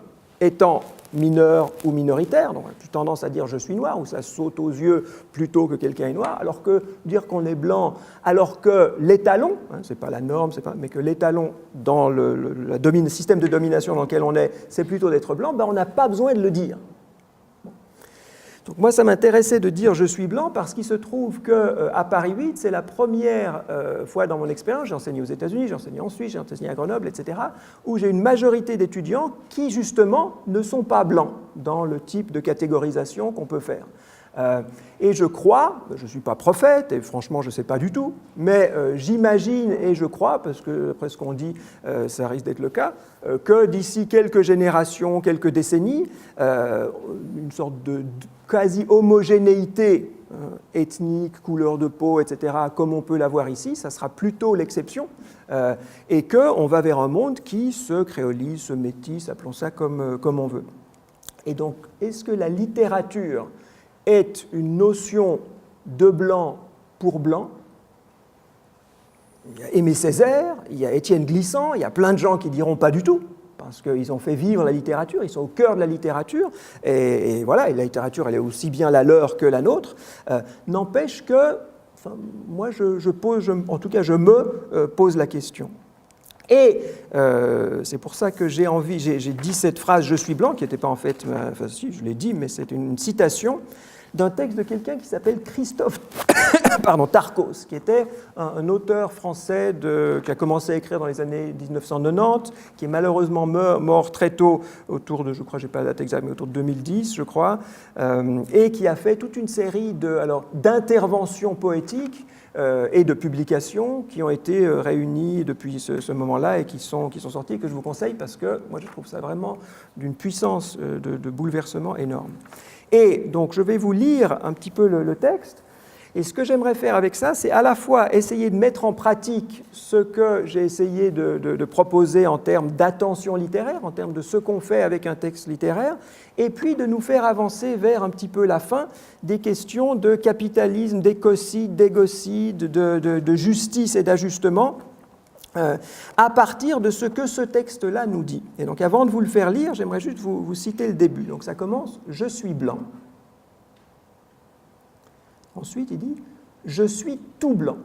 étant mineur ou minoritaire, donc on a plus tendance à dire je suis noir, ou ça saute aux yeux plutôt que quelqu'un est noir, alors que dire qu'on est blanc, alors que l'étalon, hein, c'est pas la norme, mais que l'étalon dans le système de domination dans lequel on est, c'est plutôt d'être blanc, ben on n'a pas besoin de le dire. Donc moi, ça m'intéressait de dire je suis blanc parce qu'il se trouve qu'à Paris 8, c'est la première fois dans mon expérience, j'ai enseigné aux États-Unis, j'ai enseigné en Suisse, j'ai enseigné à Grenoble, etc., où j'ai une majorité d'étudiants qui, justement, ne sont pas blancs dans le type de catégorisation qu'on peut faire. Et je crois, je ne suis pas prophète, et franchement je ne sais pas du tout, mais j'imagine et je crois, parce que après ce qu'on dit, ça risque d'être le cas, que d'ici quelques générations, quelques décennies, une sorte de quasi-homogénéité ethnique, couleur de peau, etc., comme on peut l'avoir ici, ça sera plutôt l'exception, et qu'on va vers un monde qui se créolise, se métisse, appelons ça comme on veut. Et donc, est-ce que la littérature est une notion de blanc pour blanc? Il y a Aimé Césaire, il y a Étienne Glissant, il y a plein de gens qui diront pas du tout, parce qu'ils ont fait vivre la littérature, ils sont au cœur de la littérature, et voilà, et la littérature, elle est aussi bien la leur que la nôtre. N'empêche que, enfin, moi, en tout cas, je me pose la question. Et c'est pour ça que j'ai dit cette phrase « je suis blanc », qui n'était pas en fait, enfin si, je l'ai dit, mais c'est une citation d'un texte de quelqu'un qui s'appelle Christophe Tarcos, qui était un auteur français qui a commencé à écrire dans les années 1990, qui est malheureusement mort très tôt, autour de, je crois, je n'ai pas la date exacte, mais autour de 2010, je crois, et qui a fait toute une série d'interventions poétiques et de publications qui ont été réunies depuis ce moment-là et qui sont sorties et que je vous conseille parce que moi je trouve ça vraiment d'une puissance de bouleversement énorme. Et donc je vais vous lire un petit peu le texte. Et ce que j'aimerais faire avec ça, c'est à la fois essayer de mettre en pratique ce que j'ai essayé de proposer en termes d'attention littéraire, en termes de ce qu'on fait avec un texte littéraire, et puis de nous faire avancer vers un petit peu la fin des questions de capitalisme, d'écocide, d'égocide, de justice et d'ajustement, à partir de ce que ce texte-là nous dit. Et donc avant de vous le faire lire, j'aimerais juste vous citer le début. Donc ça commence « Je suis blanc ». Ensuite, il dit « Je suis tout blanc ».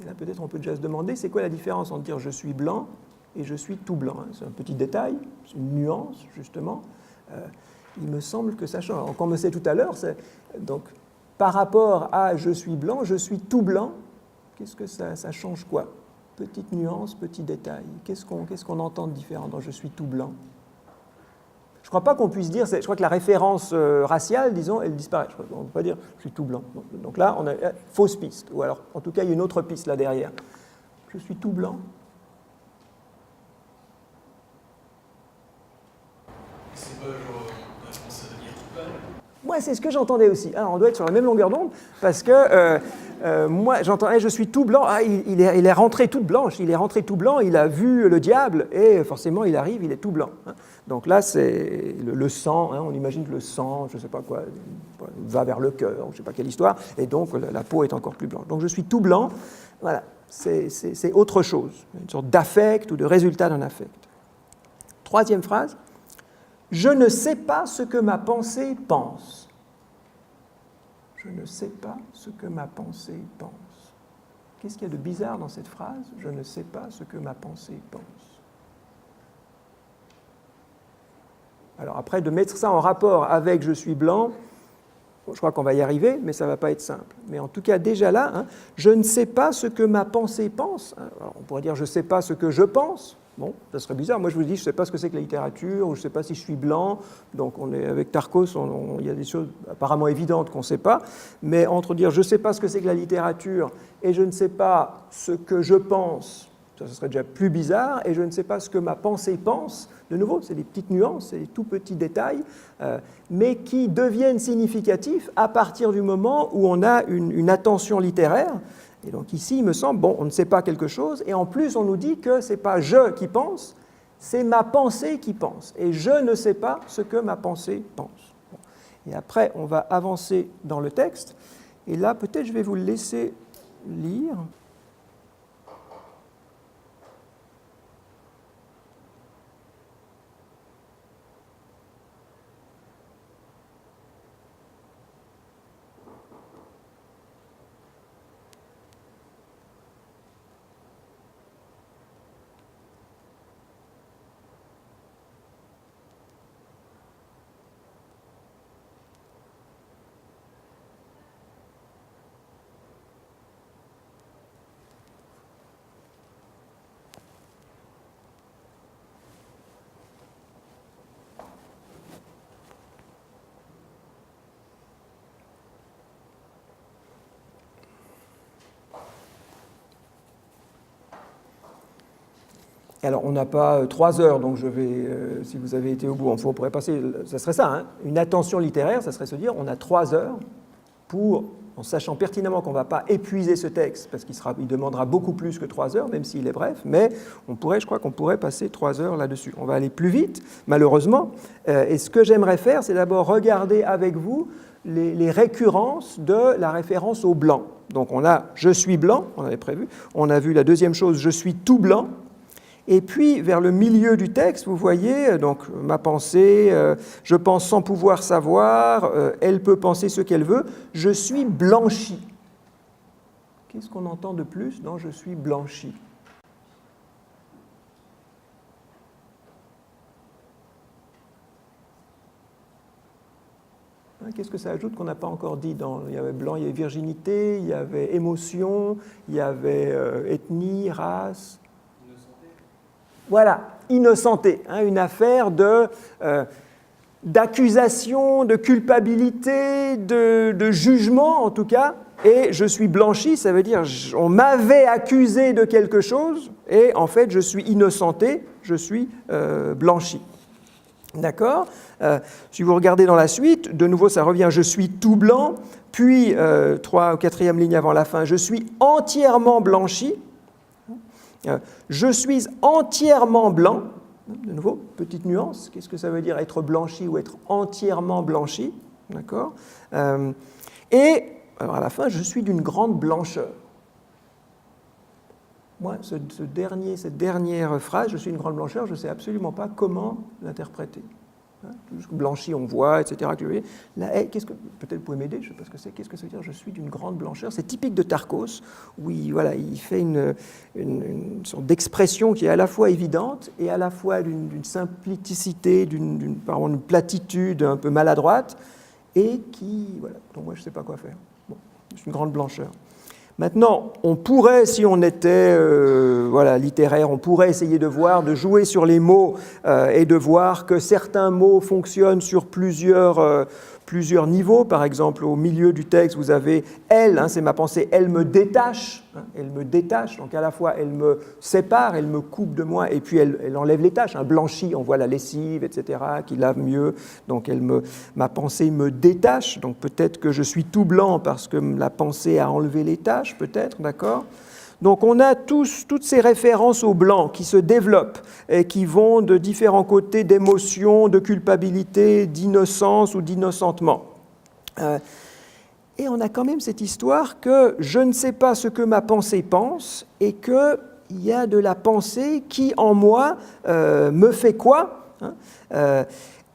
Et là, peut-être on peut déjà se demander, c'est quoi la différence entre dire « je suis blanc » et « je suis tout blanc ». C'est un petit détail, c'est une nuance, justement. Il me semble que ça change. Comme on le sait tout à l'heure, donc par rapport à « je suis blanc »,« je suis tout blanc », qu'est-ce que ça change quoi? Petite nuance, petit détail. Qu'est-ce qu'on entend de différent dans « je suis tout blanc » ? Je ne crois pas qu'on puisse dire, je crois que la référence raciale, disons, elle disparaît. On ne peut pas dire « je suis tout blanc ». Donc là, on a fausse piste. Ou alors, en tout cas, il y a une autre piste là derrière. « Je suis tout blanc ». C'est pas genre, on a commencé à devenir tout pâle. Moi, c'est ce que j'entendais aussi. Alors, on doit être sur la même longueur d'onde, parce que moi, j'entendais « je suis tout blanc ». Ah, il est rentré toute blanche, il est rentré tout blanc, il a vu le diable, et forcément, il arrive, il est tout blanc. Donc là, c'est le sang, on imagine que le sang, je ne sais pas quoi, va vers le cœur, je ne sais pas quelle histoire, et donc la peau est encore plus blanche. Donc je suis tout blanc, voilà, c'est autre chose, une sorte d'affect ou de résultat d'un affect. Troisième phrase, je ne sais pas ce que ma pensée pense. Je ne sais pas ce que ma pensée pense. Qu'est-ce qu'il y a de bizarre dans cette phrase? Je ne sais pas ce que ma pensée pense. Alors après, de mettre ça en rapport avec « je suis blanc », je crois qu'on va y arriver, mais ça ne va pas être simple. Mais en tout cas, déjà là, je ne sais pas ce que ma pensée pense. Alors, on pourrait dire « je ne sais pas ce que je pense ». Bon, ça serait bizarre. Moi, je vous dis, je ne sais pas ce que c'est que la littérature, ou je ne sais pas si je suis blanc. Donc, avec Tarcos, il y a des choses apparemment évidentes qu'on ne sait pas. Mais entre dire, je ne sais pas ce que c'est que la littérature, et je ne sais pas ce que je pense, ça serait déjà plus bizarre. Et je ne sais pas ce que ma pensée pense. De nouveau, c'est des petites nuances, c'est des tout petits détails, mais qui deviennent significatifs à partir du moment où on a une attention littéraire. Et donc ici, il me semble, bon, on ne sait pas quelque chose, et en plus, on nous dit que ce n'est pas « je » qui pense, c'est ma pensée qui pense, et je ne sais pas ce que ma pensée pense. Et après, on va avancer dans le texte, et là, peut-être je vais vous le laisser lire. Alors, on n'a pas 3 heures, donc je vais, si vous avez été au bout, on pourrait passer, ça serait ça, hein, une attention littéraire, ça serait se dire, on a 3 heures pour, en sachant pertinemment qu'on ne va pas épuiser ce texte, parce qu'il demandera beaucoup plus que 3 heures, même s'il est bref, mais je crois qu'on pourrait passer 3 heures là-dessus. On va aller plus vite, malheureusement, et ce que j'aimerais faire, c'est d'abord regarder avec vous les récurrences de la référence au blanc. Donc on a « je suis blanc », on avait prévu, on a vu la deuxième chose « je suis tout blanc », et puis, vers le milieu du texte, vous voyez, donc ma pensée, je pense sans pouvoir savoir, elle peut penser ce qu'elle veut, je suis blanchi. Qu'est-ce qu'on entend de plus dans « je suis blanchi » ? Qu'est-ce que ça ajoute qu'on n'a pas encore dit il y avait blanc, il y avait virginité, il y avait émotion, il y avait ethnie, race. Voilà, innocenté, hein, une affaire d'accusation, de culpabilité, de jugement en tout cas, et je suis blanchi, ça veut dire on m'avait accusé de quelque chose, et en fait je suis innocenté, je suis blanchi. D'accord ? Si vous regardez dans la suite, de nouveau ça revient, je suis tout blanc, puis 3 ou 4e ligne avant la fin, je suis entièrement blanchi. Je suis entièrement blanc. De nouveau, petite nuance. Qu'est-ce que ça veut dire être blanchi ou être entièrement blanchi? D'accord. Et alors à la fin, je suis d'une grande blancheur. Moi, cette dernière phrase, je suis une grande blancheur, je ne sais absolument pas comment l'interpréter. Blanchi, on voit, etc. Là, peut-être vous pouvez m'aider, je ne sais pas ce que c'est. Qu'est-ce que ça veut dire? Je suis d'une grande blancheur. C'est typique de Tarkos, où il fait une sorte d'expression qui est à la fois évidente et à la fois d'une simplicité, d'une platitude un peu maladroite, et donc moi je ne sais pas quoi faire. Bon, c'est une grande blancheur. Maintenant, on pourrait, si on était littéraire, on pourrait essayer de jouer sur les mots et de voir que certains mots fonctionnent sur plusieurs niveaux. Par exemple, au milieu du texte, vous avez « elle », c'est ma pensée, « elle me détache ». Elle me détache, donc à la fois elle me sépare, elle me coupe de moi, et puis elle enlève les taches. Blanchi, on voit la lessive, etc., qui lave mieux, donc ma pensée me détache, donc peut-être que je suis tout blanc parce que la pensée a enlevé les taches, peut-être, d'accord ? Donc on a toutes ces références au blanc qui se développent et qui vont de différents côtés d'émotion, de culpabilité, d'innocence ou d'innocentement. Et on a quand même cette histoire que je ne sais pas ce que ma pensée pense et qu'il y a de la pensée qui, en moi, me fait quoi ?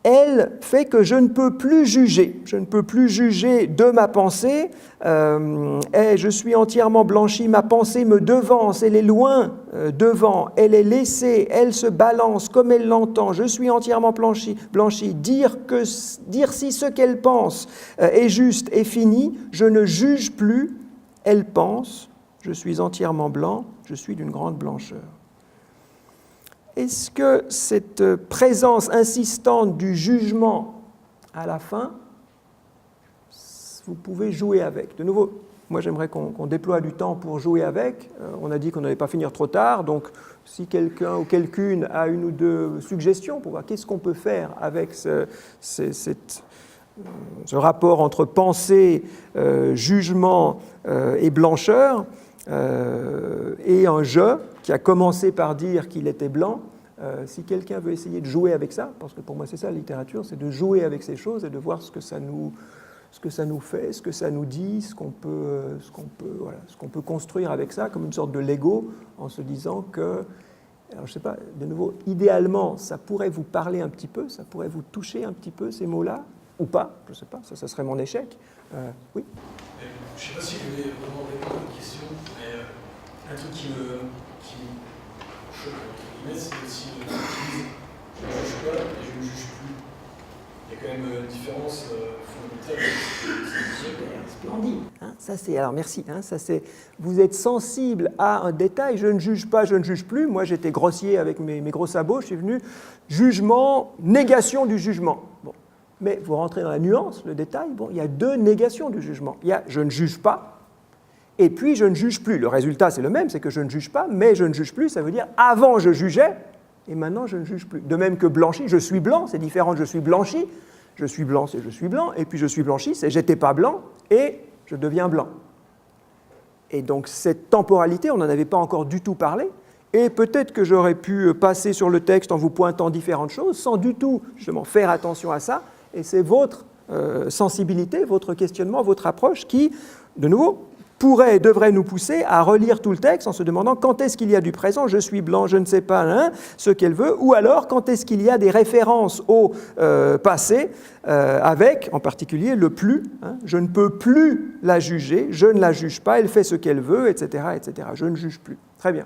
Elle fait que je ne peux plus juger. Je ne peux plus juger de ma pensée. Et je suis entièrement blanchi. Ma pensée me devance. Elle est loin devant. Elle est laissée. Elle se balance comme elle l'entend. Je suis entièrement blanchi. Dire si ce qu'elle pense est juste et fini. Je ne juge plus. Elle pense. Je suis entièrement blanc. Je suis d'une grande blancheur. Est-ce que cette présence insistante du jugement à la fin, vous pouvez jouer avec? De nouveau, moi j'aimerais qu'on déploie du temps pour jouer avec. On a dit qu'on n'allait pas finir trop tard, donc si quelqu'un ou quelqu'une a une ou deux suggestions pour voir qu'est-ce qu'on peut faire avec ce rapport entre pensée, jugement et blancheur, et un « je » qui a commencé par dire qu'il était blanc, Si quelqu'un veut essayer de jouer avec ça, parce que pour moi c'est ça la littérature, c'est de jouer avec ces choses et de voir ce que ça nous fait, ce que ça nous dit, ce qu'on peut construire avec ça, comme une sorte de Lego, en se disant que, alors je ne sais pas, de nouveau, idéalement, ça pourrait vous parler un petit peu, ça pourrait vous toucher un petit peu ces mots-là, ou pas, je ne sais pas, ça serait mon échec. Oui. Je ne sais pas si je vais vraiment répondre à votre question, mais un truc qui me choque, c'est aussi l'utilise je ne juge pas et je ne juge plus. Il y a quand même une différence fondamentale. Splendide. Hein, ça c'est, alors merci. Hein, ça c'est, vous êtes sensible à un détail. Je ne juge pas, je ne juge plus. Moi, j'étais grossier avec mes gros sabots. Je suis venu jugement, négation du jugement. Bon. Mais vous rentrez dans la nuance, le détail. Bon, il y a deux négations du jugement. Il y a je ne juge pas, et puis je ne juge plus. Le résultat, c'est le même, c'est que je ne juge pas, mais je ne juge plus. Ça veut dire avant je jugeais, et maintenant je ne juge plus. De même que blanchi, je suis blanc, c'est différent de je suis blanchi. Je suis blanc, c'est je suis blanc, et puis je suis blanchi, c'est j'étais pas blanc, et je deviens blanc. Et donc cette temporalité, on n'en avait pas encore du tout parlé, et peut-être que j'aurais pu passer sur le texte en vous pointant différentes choses, sans du tout justement faire attention à ça, et c'est votre sensibilité, votre questionnement, votre approche qui, de nouveau, pourrait et devrait nous pousser à relire tout le texte en se demandant quand est-ce qu'il y a du présent, je suis blanc, je ne sais pas hein, ce qu'elle veut, ou alors quand est-ce qu'il y a des références au passé, avec en particulier le plus, hein, je ne peux plus la juger, je ne la juge pas, elle fait ce qu'elle veut, etc., etc. Je ne juge plus. Très bien.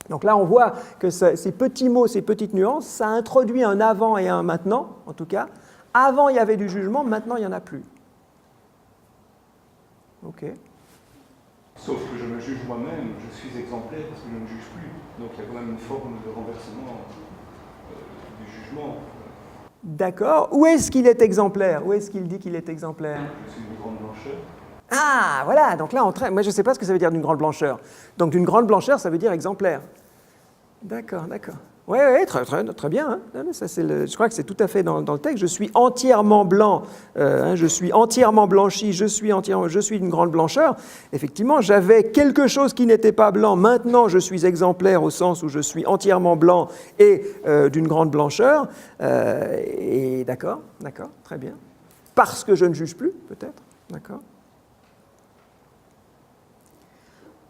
Donc là, on voit que ces petits mots, ces petites nuances, ça introduit un avant et un maintenant, en tout cas. Avant, il y avait du jugement, maintenant, il n'y en a plus. Ok. Sauf que je me juge moi-même, je suis exemplaire parce que je ne juge plus. Donc il y a quand même une forme de renversement du jugement. D'accord. Où est-ce qu'il est exemplaire? Où est-ce qu'il dit qu'il est exemplaire? Je suis d'une grande blancheur. Ah, voilà. Donc là, moi, je ne sais pas ce que ça veut dire d'une grande blancheur. Donc d'une grande blancheur, ça veut dire exemplaire. D'accord, d'accord. Oui, très bien. Hein. Ça, je crois que c'est tout à fait dans le texte. Je suis entièrement blanc, je suis entièrement blanchi, je suis d'une grande blancheur. Effectivement, j'avais quelque chose qui n'était pas blanc. Maintenant, je suis exemplaire au sens où je suis entièrement blanc et d'une grande blancheur. Et d'accord, très bien. Parce que je ne juge plus, peut-être. D'accord.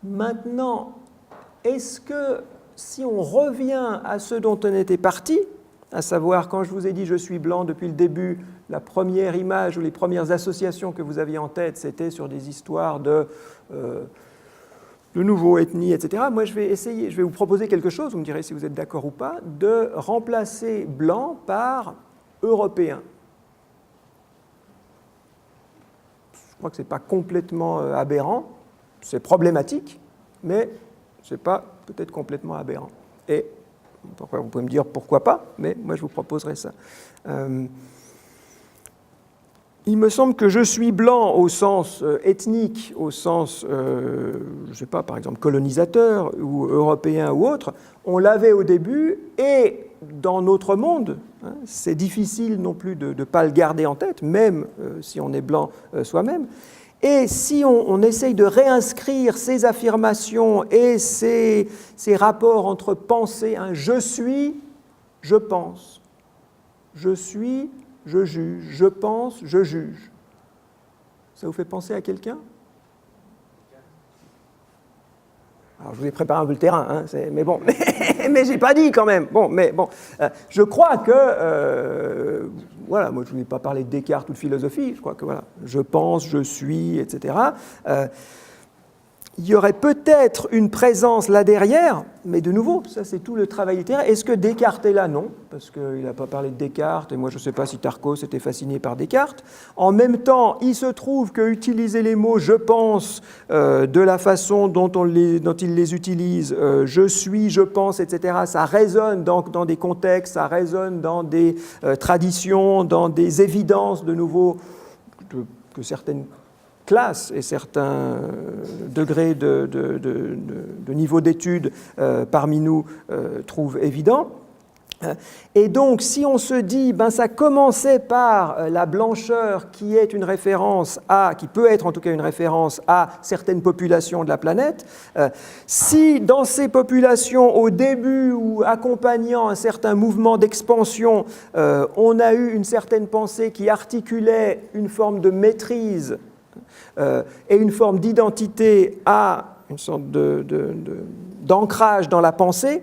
Maintenant, est-ce que si on revient à ce dont on était parti, à savoir quand je vous ai dit je suis blanc depuis le début, la première image ou les premières associations que vous aviez en tête, c'était sur des histoires de nouveau ethnie, etc. Moi, je vais vous proposer quelque chose, vous me direz si vous êtes d'accord ou pas, de remplacer blanc par européen. Je crois que ce n'est pas complètement aberrant, c'est problématique, mais ce n'est pas peut-être complètement aberrant. Et vous pouvez me dire pourquoi pas, mais moi je vous proposerai ça. Il me semble que je suis blanc au sens ethnique, au sens, je ne sais pas, par exemple colonisateur ou européen ou autre, on l'avait au début et dans notre monde, hein, c'est difficile non plus de ne pas le garder en tête, même si on est blanc soi-même. Et si on essaye de réinscrire ces affirmations et ces rapports entre pensées, hein, je suis, je pense, je suis, je juge, je pense, je juge. Ça vous fait penser à quelqu'un? Alors, je vous ai préparé un peu le terrain, hein, mais bon, mais j'ai pas dit quand même. Bon, mais bon, je crois que, voilà, moi je ne voulais pas parler de Descartes ou de philosophie, je crois que voilà, je pense, je suis, etc. Il y aurait peut-être une présence là derrière, mais de nouveau, ça c'est tout le travail littéraire. Est-ce que Descartes est là? Non, parce qu'il n'a pas parlé de Descartes, et moi je ne sais pas si Tarkos était fasciné par Descartes. En même temps, il se trouve que utiliser les mots « je pense » de la façon dont il les utilise, « je suis »,« je pense », etc., ça résonne dans des contextes, ça résonne dans des traditions, dans des évidences, de nouveau, que certaines classes et certains degrés de niveau d'études parmi nous trouvent évident. Et donc, si on se dit, ben, ça commençait par la blancheur qui est une référence à, qui peut être en tout cas une référence à certaines populations de la planète, si dans ces populations, au début ou accompagnant un certain mouvement d'expansion, on a eu une certaine pensée qui articulait une forme de maîtrise et une forme d'identité à une sorte d'ancrage dans la pensée,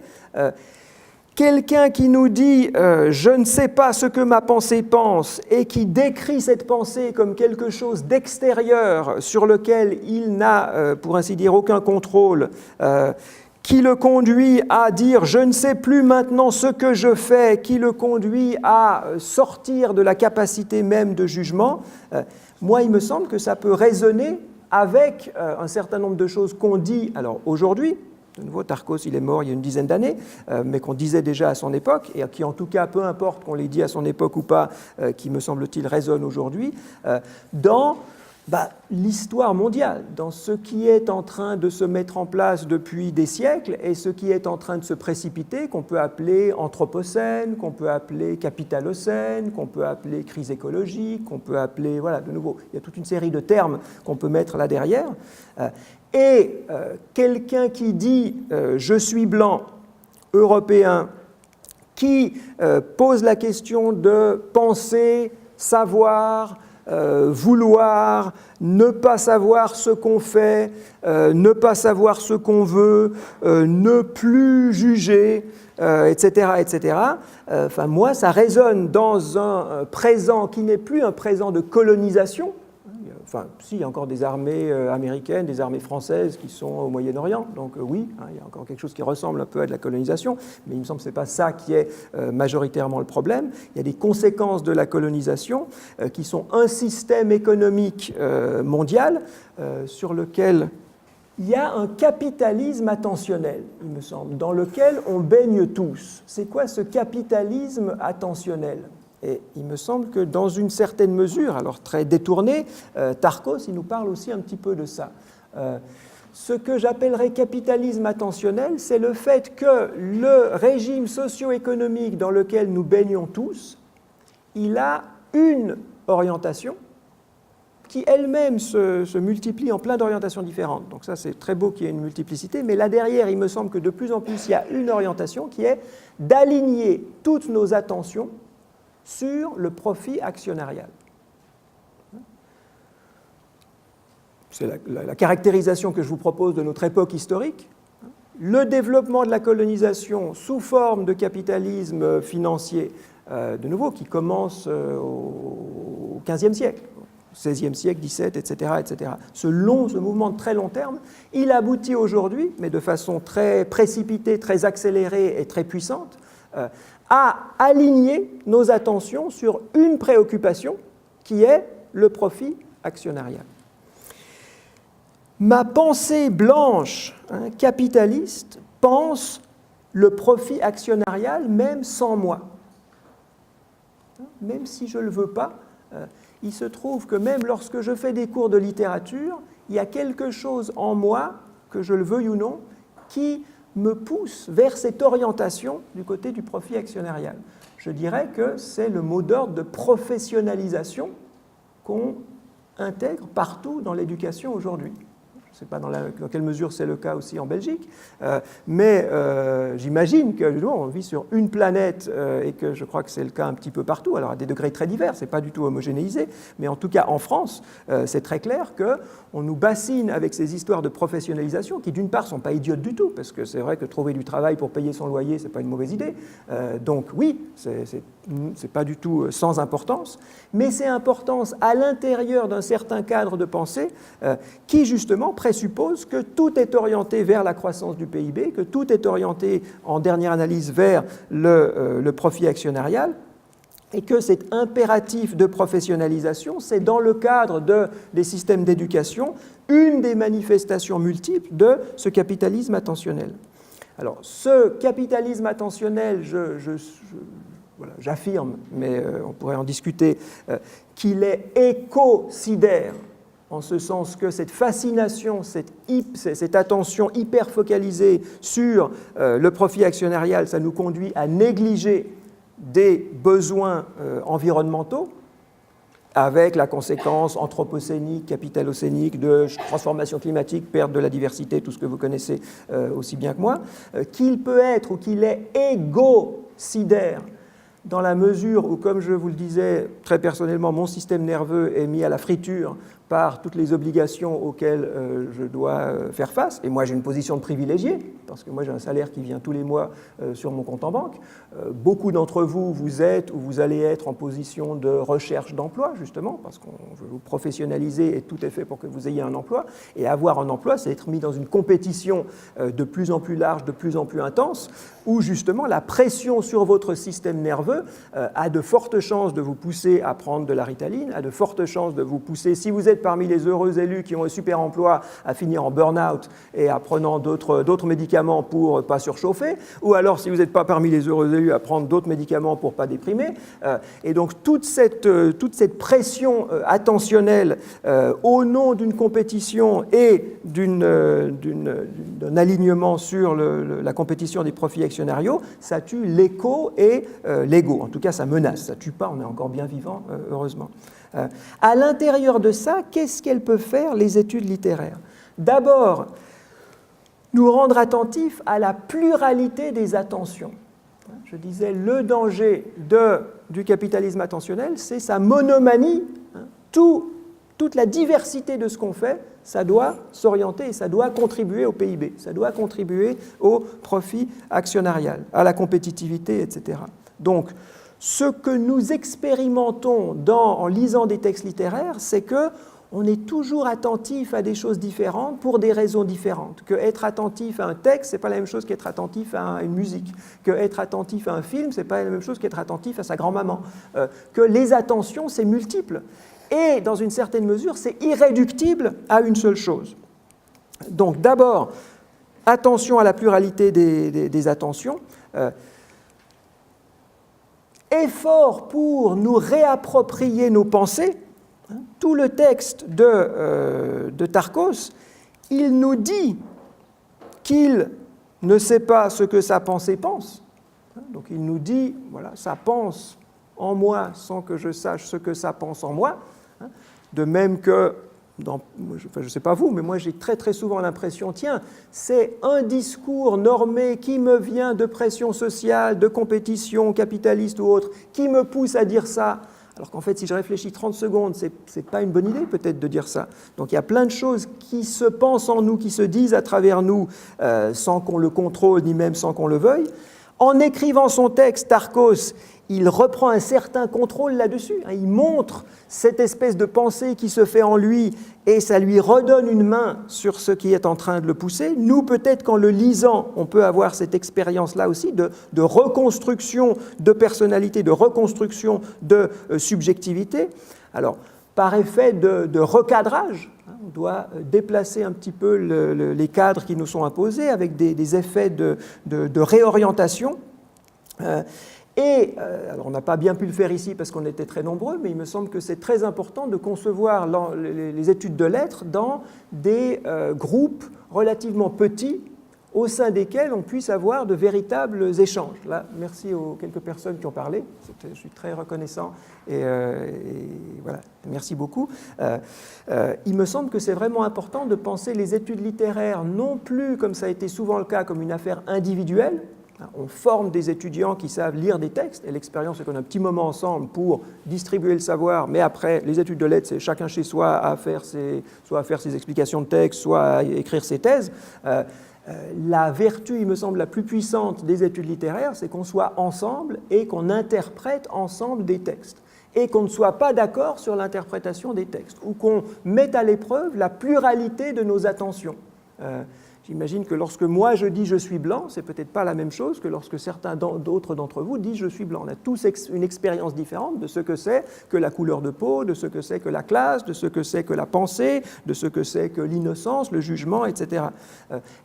quelqu'un qui nous dit « je ne sais pas ce que ma pensée pense » et qui décrit cette pensée comme quelque chose d'extérieur sur lequel il n'a, pour ainsi dire, aucun contrôle, qui le conduit à dire « je ne sais plus maintenant ce que je fais », qui le conduit à sortir de la capacité même de jugement, moi, il me semble que ça peut résonner avec un certain nombre de choses qu'on dit alors aujourd'hui. De nouveau, Tarkos, il est mort il y a une dizaine d'années, mais qu'on disait déjà à son époque, et qui en tout cas, peu importe qu'on l'ait dit à son époque ou pas, qui me semble-t-il résonne aujourd'hui, dans l'histoire mondiale, dans ce qui est en train de se mettre en place depuis des siècles et ce qui est en train de se précipiter, qu'on peut appeler anthropocène, qu'on peut appeler capitalocène, qu'on peut appeler crise écologique, qu'on peut appeler, voilà, de nouveau, il y a toute une série de termes qu'on peut mettre là derrière. Et quelqu'un qui dit « je suis blanc, européen », qui pose la question de penser, savoir, vouloir, ne pas savoir ce qu'on fait, ne pas savoir ce qu'on veut, ne plus juger, etc., etc. Enfin, moi, ça résonne dans un présent qui n'est plus un présent de colonisation. Enfin, si, il y a encore des armées américaines, des armées françaises qui sont au Moyen-Orient, donc oui, il y a encore quelque chose qui ressemble un peu à de la colonisation, mais il me semble que ce n'est pas ça qui est majoritairement le problème. Il y a des conséquences de la colonisation qui sont un système économique mondial sur lequel il y a un capitalisme attentionnel, il me semble, dans lequel on baigne tous. C'est quoi ce capitalisme attentionnel ? Et il me semble que dans une certaine mesure, alors très détournée, Tarkos, il nous parle aussi un petit peu de ça. Ce que j'appellerais capitalisme attentionnel, c'est le fait que le régime socio-économique dans lequel nous baignons tous, il a une orientation qui elle-même se multiplie en plein d'orientations différentes. Donc ça, c'est très beau qu'il y ait une multiplicité, mais là derrière, il me semble que de plus en plus, il y a une orientation qui est d'aligner toutes nos attentions sur le profit actionnarial. C'est la caractérisation que je vous propose de notre époque historique. Le développement de la colonisation sous forme de capitalisme financier, de nouveau, qui commence au XVe siècle, XVIe siècle, XVIIe, etc., etc. Ce mouvement de très long terme, il aboutit aujourd'hui, mais de façon très précipitée, très accélérée et très puissante, à aligner nos attentions sur une préoccupation qui est le profit actionnarial. Ma pensée blanche, capitaliste, pense le profit actionnarial même sans moi. Même si je ne le veux pas, il se trouve que même lorsque je fais des cours de littérature, il y a quelque chose en moi, que je le veuille ou non, qui me pousse vers cette orientation du côté du profit actionnarial. Je dirais que c'est le mot d'ordre de professionnalisation qu'on intègre partout dans l'éducation aujourd'hui. Je ne sais pas dans quelle mesure c'est le cas aussi en Belgique, mais j'imagine que on vit sur une planète et que je crois que c'est le cas un petit peu partout, alors à des degrés très divers, ce n'est pas du tout homogénéisé, mais en tout cas en France, c'est très clair qu'on nous bassine avec ces histoires de professionnalisation qui d'une part ne sont pas idiotes du tout, parce que c'est vrai que trouver du travail pour payer son loyer, ce n'est pas une mauvaise idée, donc oui, c'est pas du tout sans importance, mais c'est importance à l'intérieur d'un certain cadre de pensée qui justement présuppose que tout est orienté vers la croissance du PIB, que tout est orienté en dernière analyse vers le profit actionnarial, et que cet impératif de professionnalisation, c'est dans le cadre des systèmes d'éducation une des manifestations multiples de ce capitalisme attentionnel. Alors, ce capitalisme attentionnel, voilà, j'affirme, mais on pourrait en discuter, qu'il est écocidaire en ce sens que cette fascination, cette attention hyper focalisée sur le profit actionnarial, ça nous conduit à négliger des besoins environnementaux, avec la conséquence anthropocénique, capitalocénique, de transformation climatique, perte de la diversité, tout ce que vous connaissez aussi bien que moi, qu'il peut être ou qu'il est égocidaire dans la mesure où, comme je vous le disais très personnellement, mon système nerveux est mis à la friture par toutes les obligations auxquelles je dois faire face. Et moi, j'ai une position de privilégié, parce que moi, j'ai un salaire qui vient tous les mois sur mon compte en banque. Beaucoup d'entre vous, vous êtes ou vous allez être en position de recherche d'emploi, justement, parce qu'on veut vous professionnaliser et tout est fait pour que vous ayez un emploi. Et avoir un emploi, c'est être mis dans une compétition de plus en plus large, de plus en plus intense, où justement la pression sur votre système nerveux a de fortes chances de vous pousser à prendre de la Ritaline, a de fortes chances de vous pousser, si vous êtes parmi les heureux élus qui ont un super emploi, à finir en burn-out et à prenant d'autres médicaments pour ne pas surchauffer, ou alors si vous n'êtes pas parmi les heureux élus à prendre d'autres médicaments pour ne pas déprimer. Et donc toute cette pression attentionnelle au nom d'une compétition et d'un alignement sur la compétition des profits actionnariaux, ça tue l'éco et l'ego. En tout cas, ça menace, ça ne tue pas, on est encore bien vivant, heureusement. À l'intérieur de ça, qu'est-ce qu'elles peuvent faire, les études littéraires? D'abord, nous rendre attentifs à la pluralité des attentions. Je disais, le danger du capitalisme attentionnel, c'est sa monomanie. Toute la diversité de ce qu'on fait, ça doit s'orienter et ça doit contribuer au PIB, ça doit contribuer au profit actionnarial, à la compétitivité, etc. Donc, ce que nous expérimentons en lisant des textes littéraires, c'est qu'on est toujours attentif à des choses différentes pour des raisons différentes. Que être attentif à un texte, ce n'est pas la même chose qu'être attentif à une musique. Que être attentif à un film, ce n'est pas la même chose qu'être attentif à sa grand-maman. Que les attentions, c'est multiple. Et dans une certaine mesure, c'est irréductible à une seule chose. Donc d'abord, attention à la pluralité des attentions. Effort pour nous réapproprier nos pensées. Tout le texte de Tarkos, il nous dit qu'il ne sait pas ce que sa pensée pense. Donc il nous dit, voilà, ça pense en moi sans que je sache ce que ça pense en moi. De même que, je ne sais pas vous, mais moi j'ai très très souvent l'impression, tiens, c'est un discours normé qui me vient de pression sociale, de compétition capitaliste ou autre, qui me pousse à dire ça. Alors qu'en fait, si je réfléchis 30 secondes, ce n'est pas une bonne idée peut-être de dire ça. Donc il y a plein de choses qui se pensent en nous, qui se disent à travers nous, sans qu'on le contrôle, ni même sans qu'on le veuille. En écrivant son texte, Tarkos, il reprend un certain contrôle là-dessus. Il montre cette espèce de pensée qui se fait en lui et ça lui redonne une main sur ce qui est en train de le pousser. Nous, peut-être qu'en le lisant, on peut avoir cette expérience-là aussi de reconstruction de personnalité, de reconstruction de subjectivité. Alors, par effet de recadrage, on doit déplacer un petit peu les cadres qui nous sont imposés avec des effets de réorientation. Alors on n'a pas bien pu le faire ici parce qu'on était très nombreux, mais il me semble que c'est très important de concevoir les études de lettres dans des groupes relativement petits au sein desquels on puisse avoir de véritables échanges. Là, merci aux quelques personnes qui ont parlé, je suis très reconnaissant et voilà, merci beaucoup. Il me semble que c'est vraiment important de penser les études littéraires non plus, comme ça a été souvent le cas, comme une affaire individuelle. On forme des étudiants qui savent lire des textes, et l'expérience, c'est qu'on a un petit moment ensemble pour distribuer le savoir, mais après, les études de lettres, c'est chacun chez soi soit à faire ses explications de texte, soit à écrire ses thèses. La vertu, il me semble, la plus puissante des études littéraires, c'est qu'on soit ensemble et qu'on interprète ensemble des textes, et qu'on ne soit pas d'accord sur l'interprétation des textes, ou qu'on mette à l'épreuve la pluralité de nos attentions. J'imagine que lorsque moi je dis je suis blanc, c'est peut-être pas la même chose que lorsque certains d'autres d'entre vous disent je suis blanc. On a tous une expérience différente de ce que c'est que la couleur de peau, de ce que c'est que la classe, de ce que c'est que la pensée, de ce que c'est que l'innocence, le jugement, etc.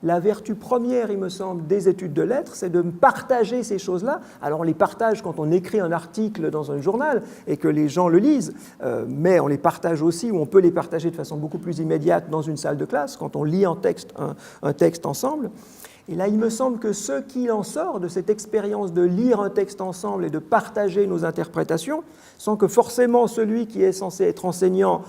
La vertu première, il me semble, des études de lettres, c'est de partager ces choses-là. Alors on les partage quand on écrit un article dans un journal et que les gens le lisent, mais on les partage aussi, ou on peut les partager de façon beaucoup plus immédiate dans une salle de classe, quand on lit en texte un texte ensemble. Et là, il me semble que ce qu'il en sort de cette expérience de lire un texte ensemble et de partager nos interprétations, sans que forcément celui qui est censé être enseignant,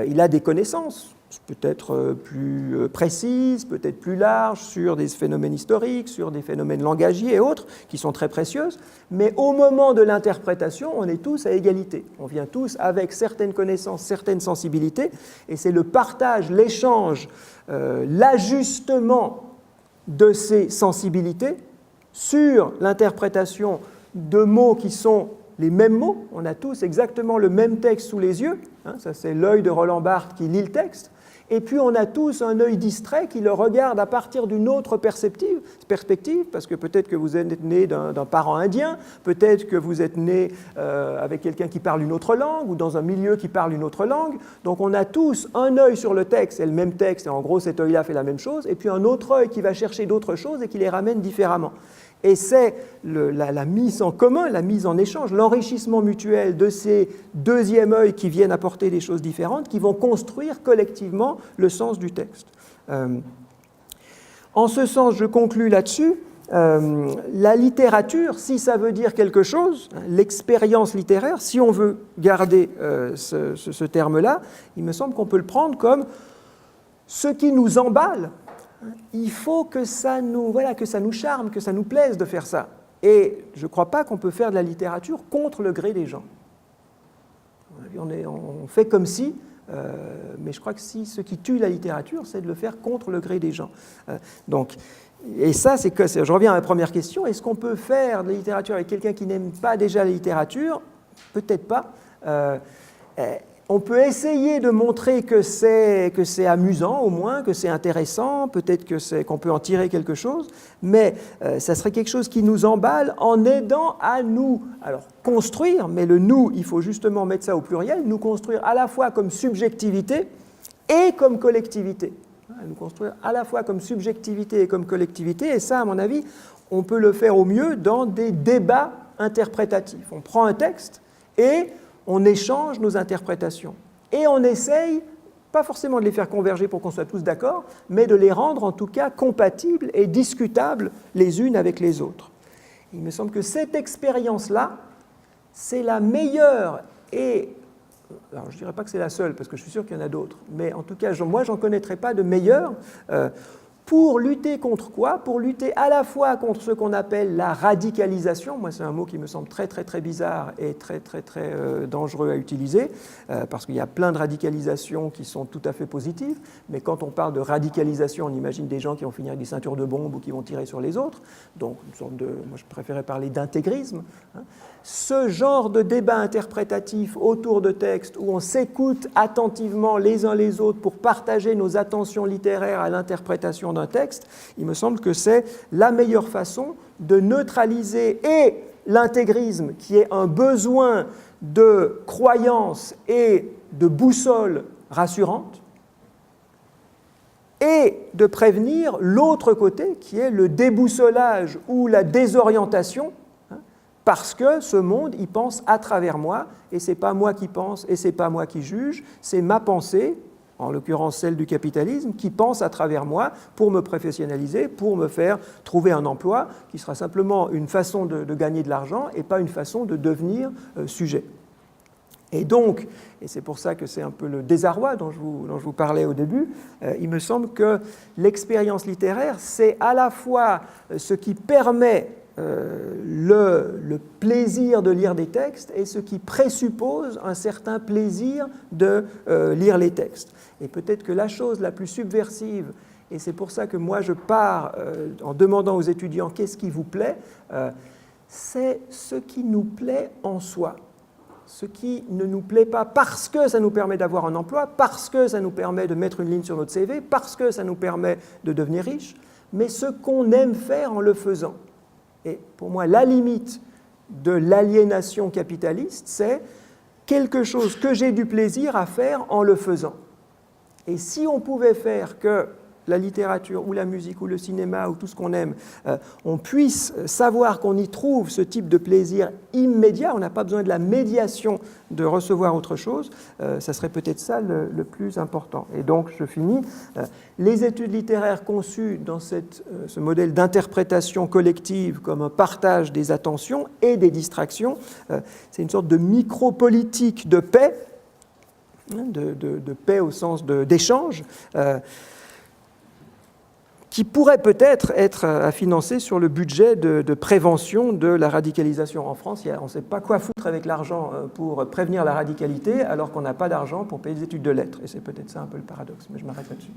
il a des connaissances, peut-être plus précises, peut-être plus larges, sur des phénomènes historiques, sur des phénomènes langagiers et autres, qui sont très précieuses, mais au moment de l'interprétation, on est tous à égalité. On vient tous avec certaines connaissances, certaines sensibilités, et c'est le partage, l'échange, l'ajustement de ces sensibilités sur l'interprétation de mots qui sont les mêmes mots. On a tous exactement le même texte sous les yeux, ça c'est l'œil de Roland Barthes qui lit le texte, et puis on a tous un œil distrait qui le regarde à partir d'une autre perspective, parce que peut-être que vous êtes né d'un parent indien, peut-être que vous êtes né avec quelqu'un qui parle une autre langue, ou dans un milieu qui parle une autre langue. Donc on a tous un œil sur le texte, et le même texte, et en gros cet œil-là fait la même chose, et puis un autre œil qui va chercher d'autres choses et qui les ramène différemment. Et c'est la mise en commun, la mise en échange, l'enrichissement mutuel de ces deuxièmes œils qui viennent apporter des choses différentes, qui vont construire collectivement le sens du texte. En ce sens, je conclus là-dessus, la littérature, si ça veut dire quelque chose, l'expérience littéraire, si on veut garder ce terme-là, il me semble qu'on peut le prendre comme ce qui nous emballe. Il faut que ça nous charme, que ça nous plaise de faire ça. Et je ne crois pas qu'on peut faire de la littérature contre le gré des gens. On fait comme si, mais je crois que ce qui tue la littérature, c'est de le faire contre le gré des gens. Et ça, je reviens à ma première question, est-ce qu'on peut faire de la littérature avec quelqu'un qui n'aime pas déjà la littérature? Peut-être pas. On peut essayer de montrer que c'est amusant au moins, que c'est intéressant, peut-être qu'on peut en tirer quelque chose, mais ça serait quelque chose qui nous emballe en aidant à nous, alors construire, mais le nous, il faut justement mettre ça au pluriel, nous construire à la fois comme subjectivité et comme collectivité. Nous construire à la fois comme subjectivité et comme collectivité, et ça, à mon avis, on peut le faire au mieux dans des débats interprétatifs. On prend un texte et on échange nos interprétations. Et on essaye, pas forcément de les faire converger pour qu'on soit tous d'accord, mais de les rendre en tout cas compatibles et discutables les unes avec les autres. Il me semble que cette expérience-là, c'est la meilleure et... Alors je ne dirais pas que c'est la seule, parce que je suis sûr qu'il y en a d'autres, mais en tout cas, moi, je n'en connaîtrais pas de meilleure pour lutter contre quoi? Pour lutter à la fois contre ce qu'on appelle la radicalisation. Moi, c'est un mot qui me semble très, très, très bizarre et très, très, très dangereux à utiliser, parce qu'il y a plein de radicalisations qui sont tout à fait positives, mais quand on parle de radicalisation, on imagine des gens qui vont finir avec des ceintures de bombes ou qui vont tirer sur les autres. Donc, une sorte moi, je préférais parler d'intégrisme. Ce genre de débat interprétatif autour de textes où on s'écoute attentivement les uns les autres pour partager nos attentions littéraires à l'interprétation d'un texte, il me semble que c'est la meilleure façon de neutraliser et l'intégrisme, qui est un besoin de croyance et de boussole rassurante, et de prévenir l'autre côté, qui est le déboussolage ou la désorientation, parce que ce monde, il pense à travers moi, et ce n'est pas moi qui pense, et ce n'est pas moi qui juge, c'est ma pensée, en l'occurrence celle du capitalisme, qui pense à travers moi pour me professionnaliser, pour me faire trouver un emploi, qui sera simplement une façon de gagner de l'argent, et pas une façon de devenir sujet. Et donc, et c'est pour ça que c'est un peu le désarroi dont je vous parlais au début, il me semble que l'expérience littéraire, c'est à la fois ce qui permet le plaisir de lire des textes et ce qui présuppose un certain plaisir de lire les textes. Et peut-être que la chose la plus subversive, et c'est pour ça que moi je pars en demandant aux étudiants qu'est-ce qui vous plaît, c'est ce qui nous plaît en soi. ce qui ne nous plaît pas parce que ça nous permet d'avoir un emploi, parce que ça nous permet de mettre une ligne sur notre CV, parce que ça nous permet de devenir riche, mais ce qu'on aime faire en le faisant. Et pour moi, la limite de l'aliénation capitaliste, c'est quelque chose que j'ai du plaisir à faire en le faisant. Et si on pouvait faire que la littérature ou la musique ou le cinéma ou tout ce qu'on aime, on puisse savoir qu'on y trouve ce type de plaisir immédiat, on n'a pas besoin de la médiation de recevoir autre chose, ça serait peut-être ça le plus important. Et donc, je finis. Les études littéraires conçues dans ce modèle d'interprétation collective comme un partage des attentions et des distractions, c'est une sorte de micro-politique de paix, de paix au sens d'échange, qui pourrait peut-être être à financer sur le budget de prévention de la radicalisation. En France, on ne sait pas quoi foutre avec l'argent pour prévenir la radicalité, alors qu'on n'a pas d'argent pour payer des études de lettres. Et c'est peut-être ça un peu le paradoxe, mais je m'arrête là-dessus.